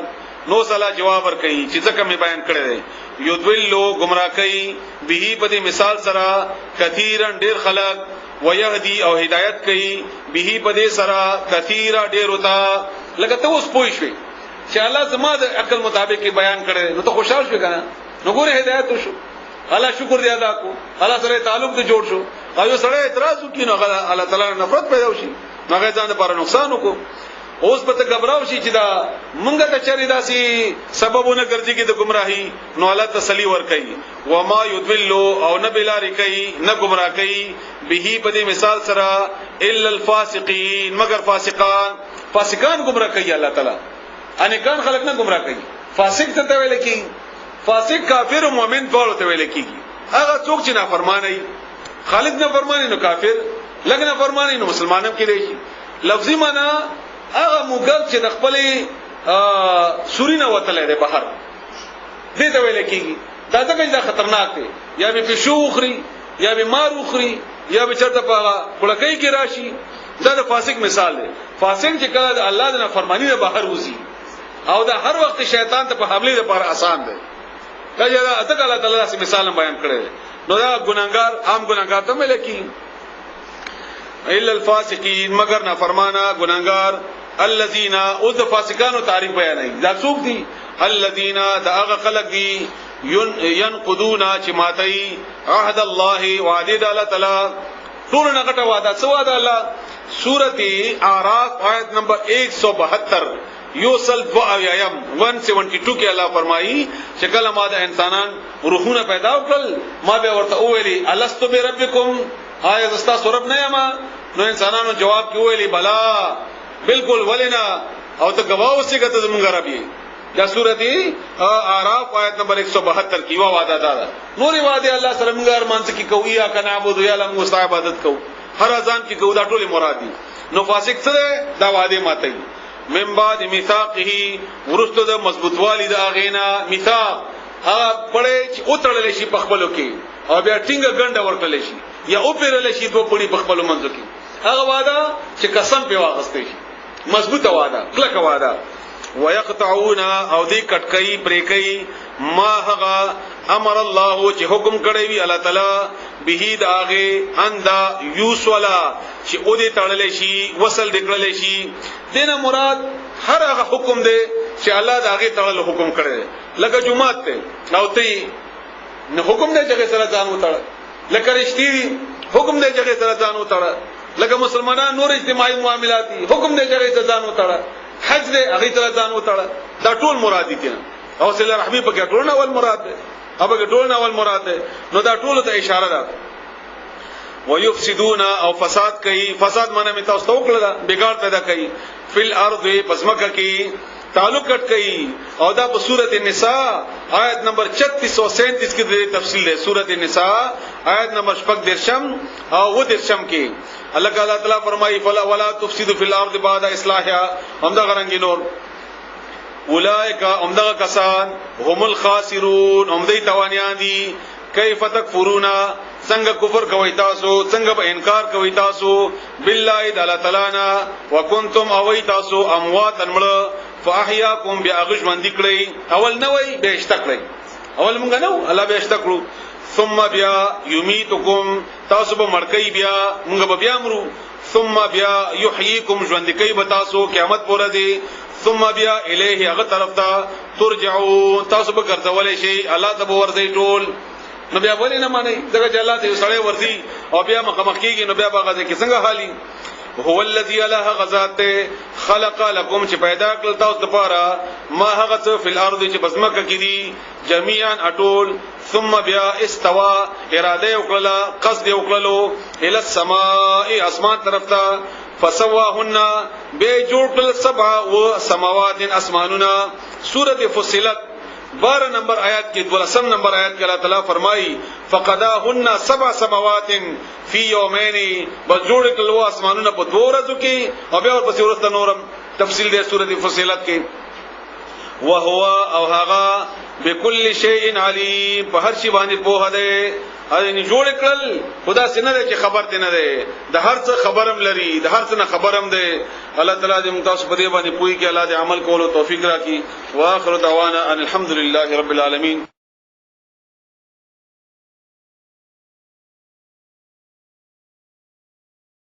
B: نو صلا جواب ور کوي چې ځکه مې بیان کړی دی یذلوا گمراه کوي به په دې مثال سره کثیرن ډیر خلق ويهدي او هدایت کوي به په دې سره کثیره ډیر وتا لکه ته اوس پوښ شوي چې الله زما د عقل مطابق بیان کړي نو ته خوشاله شې کنه نو ګوره هدایت وشو الله شکر دې ادا کو الله سره تعلق دې جوړ شو او یو سره اعتراض وکړي نو الله تعالی نفرت پیدا وشي نو هغه ځان لپاره نقصان وکړو اوس په غبراو شي چې دا مونږه د چری داسي سببونه ګرځي کې د گمراهي نو الله تسلی ور کوي و ما يضل او نه بلاری کوي نه گمراه کوي به په دې مثال سره الا الفاسقين مگر فاسقان گمراه کوي الله تعالی انکان خلق نه گمراه کوي فاسق ته ویل کی فاسق کافر او مؤمن ټول ته ویل کیږي هغه څوک چې نافرمانی خالق نافرمانی نو کافر لګ نافرمانی نو مسلمانم کې دی لفظي معنا هغه موږ چې د خپل سورینه وتلې ده بهر دې ته ویل کیږي دا څنګه خطرناک دی یا به پښو خوري یا به مار خوري یا به چرته په کړکۍ کې راشي دا د فاسق مثال دی فاسق چې کله د الله د نافرمانی نه بهر وځي او دا هر وخت شیطان ته په حمله لپاره آسان دی دا ځکه الله تعالی سي مثال بیان کړی نو دا ګناګار عام ګناګار ته ملي کی الا الفاسقين مگر نافرمانا ګناګار الذين او د فاسقانو تعریف بیانوي دا څوک دي الذين دا هغه خلق دي ينقضون چې ماتي عهد الله وعده الله تعالی ټول نه غټه وعده څه وعده الله سورۃ اعراف آیت نمبر 172 یوسل 172 کې الله فرمایي چې کله ما د انسانان روحونه پیدا وکړل ما به ورته ویلي الستو بربکم آیا زستا سورب نه یم نو انسانانو جواب کې ویلي بلا بالکل ولنا او ته گواه اوسې کته زمونږ رب یې دا سورۃ اعراف آیت نمبر 172 کې وعده ده نورې وعده الله سره موږ ارمان څخه کوي یا کنه عبادت یا الله موږ عبادت کوو هر اذان کې کوو دا ټول مراد دي نو فاسق سره دا وعده ماتي من بعد میثاقه ورستو د مضبوط والی د اغینا میثاق هغه پړې چې اوتړل شي په خپلو کې او بیا ټینګه ګنده ورکړل شي یا او پیرل شي دوه پړې په خپلو منځ کې هغه وعده چې قسم په واغستې شي مضبوطه وعده کلکه وعده ويقطعون او دې کټکۍ پریکۍ ما هغه امر الله چې حکم کړی وی الله تعالی به داغه اندا یوسولا چې او دې تړلې شي وصل دکړلې شي دینه مراد هر هغه حکم دی چې الله داغه تړل حکم کړی لکه جمعات ته او ته نه حکم دی چې سره ځان وتړ لکه رښتې حکم دی چې سره ځان وتړ لکه مسلمانان نور اجتماعي معاملات حکم دی چې سره ځان وتړ حج دې هغه تر ځان وتړه دا ټول مراد دي او صلی رحمی په کې ټول اول مراد ده هغه ټول اول مراد ده نو دا ټول ته اشاره ده ويفسدون او فساد کوي فساد معنی می تاسو وکړه بګاړ پیدا کوي فل ارض پسمکه کې تعلق کټ کوي او دا په سورۃ النساء آیت نمبر 3637 کې د تفصیل ده سورۃ النساء آیت نمبر 13 او و درشم کې الله تعالی فرمایي فلا ولا تفسدوا في الارض بعد اصلاحها همدا غرانګي نور اولئک همدا کسان هم الخاسرون هم دې توانیان دي کیف تکفرون څنګه کفر کوي تاسو څنګه به انکار کوي تاسو بالله تعالی نا وکنتم اوي تاسو اموات انمړ فاحياكم باغش باندې کړی اول نه وای به اشتکړی اول مونږ نه الله به اشتکړو ثم بیا یمیتکم تاسو به مړکې بیا موږ به بیا مرو ثم بیا یحییکم ژوند کوي به تاسو قیامت پورې دی ثم بیا الیه هغه طرف ته ترجعون تاسو به ګرځولې شي الله ته ورځي ټول نو بیا ولې نه مانی دغه چې الله ته سړی ورځي او بیا مخامخ کیږي نو بیا باغه کې څنګه حالي هو الذي اله غزات خلق لكم چې پیدا کړل تاسو لپاره ما هغه څه په الارض چې بسمکه کې دي جميعا اټول ثم بیا استوا اراده وکړه قصد وکړلو ال السماء اسمان طرف ته فسواهن به جوړ کړل سبع و سماوات اسمانونه سوره فصلت 12 نمبر آیات کې 12 نمبر آیات کې الله تعالی فرمایي فقداهن سبع سماوات فی یومین بجوړ کلو اسمانونه په دوه ورځو کې او بیا ورپسې ورسته نورم تفصیل دې سورۃ فصلت کې وهو او هغه بكل شیء علیم په هر شی باندې په هده ان جوړ کړل خدا سينه چې خبر ته نه ده د هر څه خبرم لري د هر څه نه خبرم ده الله تعالی دې متاس په دې باندې پوي کې الله دې عمل کولو توفیق راکړي واخر دعوانا ان الحمد لله رب العالمین